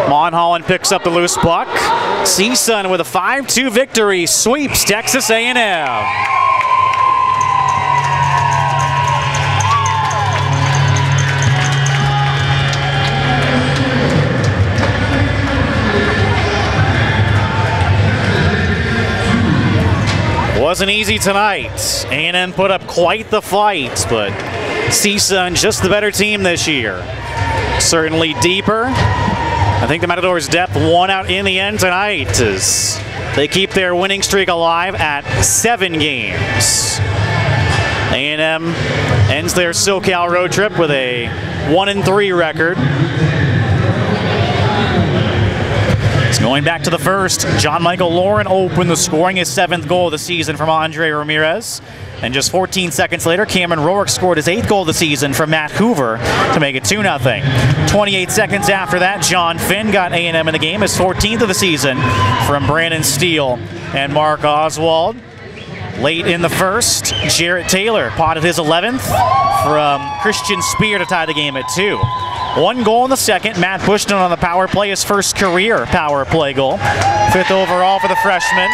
Monholland picks up the loose puck. CSUN with a 5-2 victory sweeps Texas A&M. Wasn't easy tonight. A&M put up quite the fight, but CSUN just the better team this year. Certainly deeper. I think the Matadors' depth won out in the end tonight as they keep their winning streak alive at 7 games. A&M ends their SoCal road trip with a 1-3 record. Going back to the first, John Michael Lauren opened the scoring, his 7th goal of the season from Andre Ramirez. And just 14 seconds later, Cameron Rourke scored his 8th goal of the season from Matt Hoover to make it 2-0. 28 seconds after that, John Finn got A&M in the game, his 14th of the season from Brandon Steele and Mark Oswald. Late in the first, Jarrett Taylor potted his 11th from Christian Spear to tie the game at 2. 1 goal in the second. Matt Bushton on the power play, his first career power play goal. 5th overall for the freshman.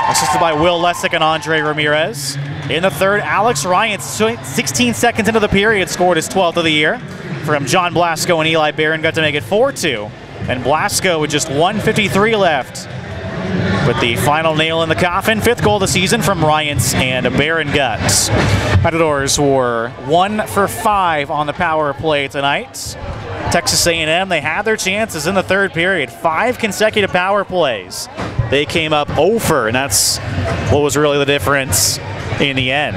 Assisted by Will Lessick and Andre Ramirez. In the third, Alex Ryan, 16 seconds into the period, scored his 12th of the year. From John Blasco and Eli Barron, got to make it 4-2. And Blasco with just 1:53 left with the final nail in the coffin. 5th goal of the season from Ryans and Barron Guts. Matadors were 1 for 5 on the power play tonight. Texas A&M, they had their chances in the third period. 5 consecutive power plays. They came up 0 for, and that's what was really the difference in the end.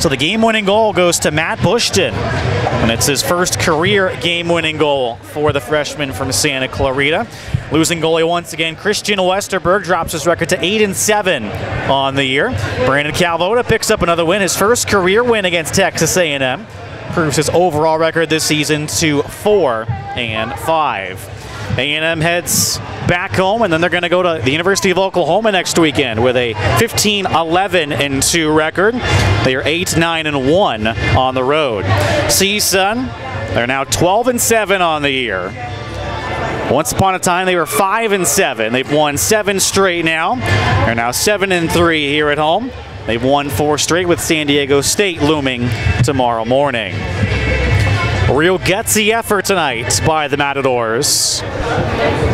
So the game-winning goal goes to Matt Bushton, and it's his first career game-winning goal for the freshman from Santa Clarita. Losing goalie once again, Christian Westerberg drops his record to 8-7 on the year. Brandon Calvoda picks up another win, his first career win against Texas A&M. Proves his overall record this season to 4-5. A&M heads back home, and then they're going to go to the University of Oklahoma next weekend with a 15-11-2 record. They are 8-9-1 on the road. CSUN, they're now 12-7 on the year. Once upon a time, they were 5-7. They've won 7 straight now. They're now 7-3 here at home. They've won 4 straight with San Diego State looming tomorrow morning. A real gutsy effort tonight by the Matadors.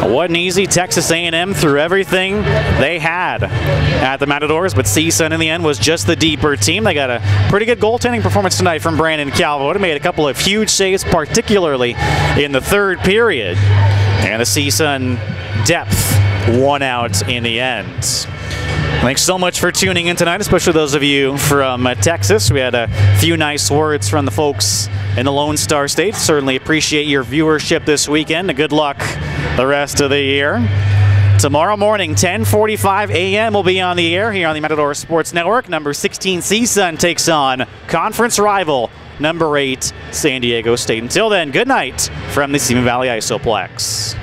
It wasn't easy. Texas A&M threw everything they had at the Matadors, but CSUN in the end was just the deeper team. They got a pretty good goaltending performance tonight from Brandon Calvoda. Made a couple of huge saves, particularly in the third period. And the CSUN depth won out in the end. Thanks so much for tuning in tonight, especially those of you from Texas. We had a few nice words from the folks in the Lone Star State. Certainly appreciate your viewership this weekend, and good luck the rest of the year. Tomorrow morning, 10:45 a.m. will be on the air here on the Matador Sports Network. Number 16 CSUN takes on conference rival number 8 San Diego State. Until then, good night from the Seaman Valley Isoplex.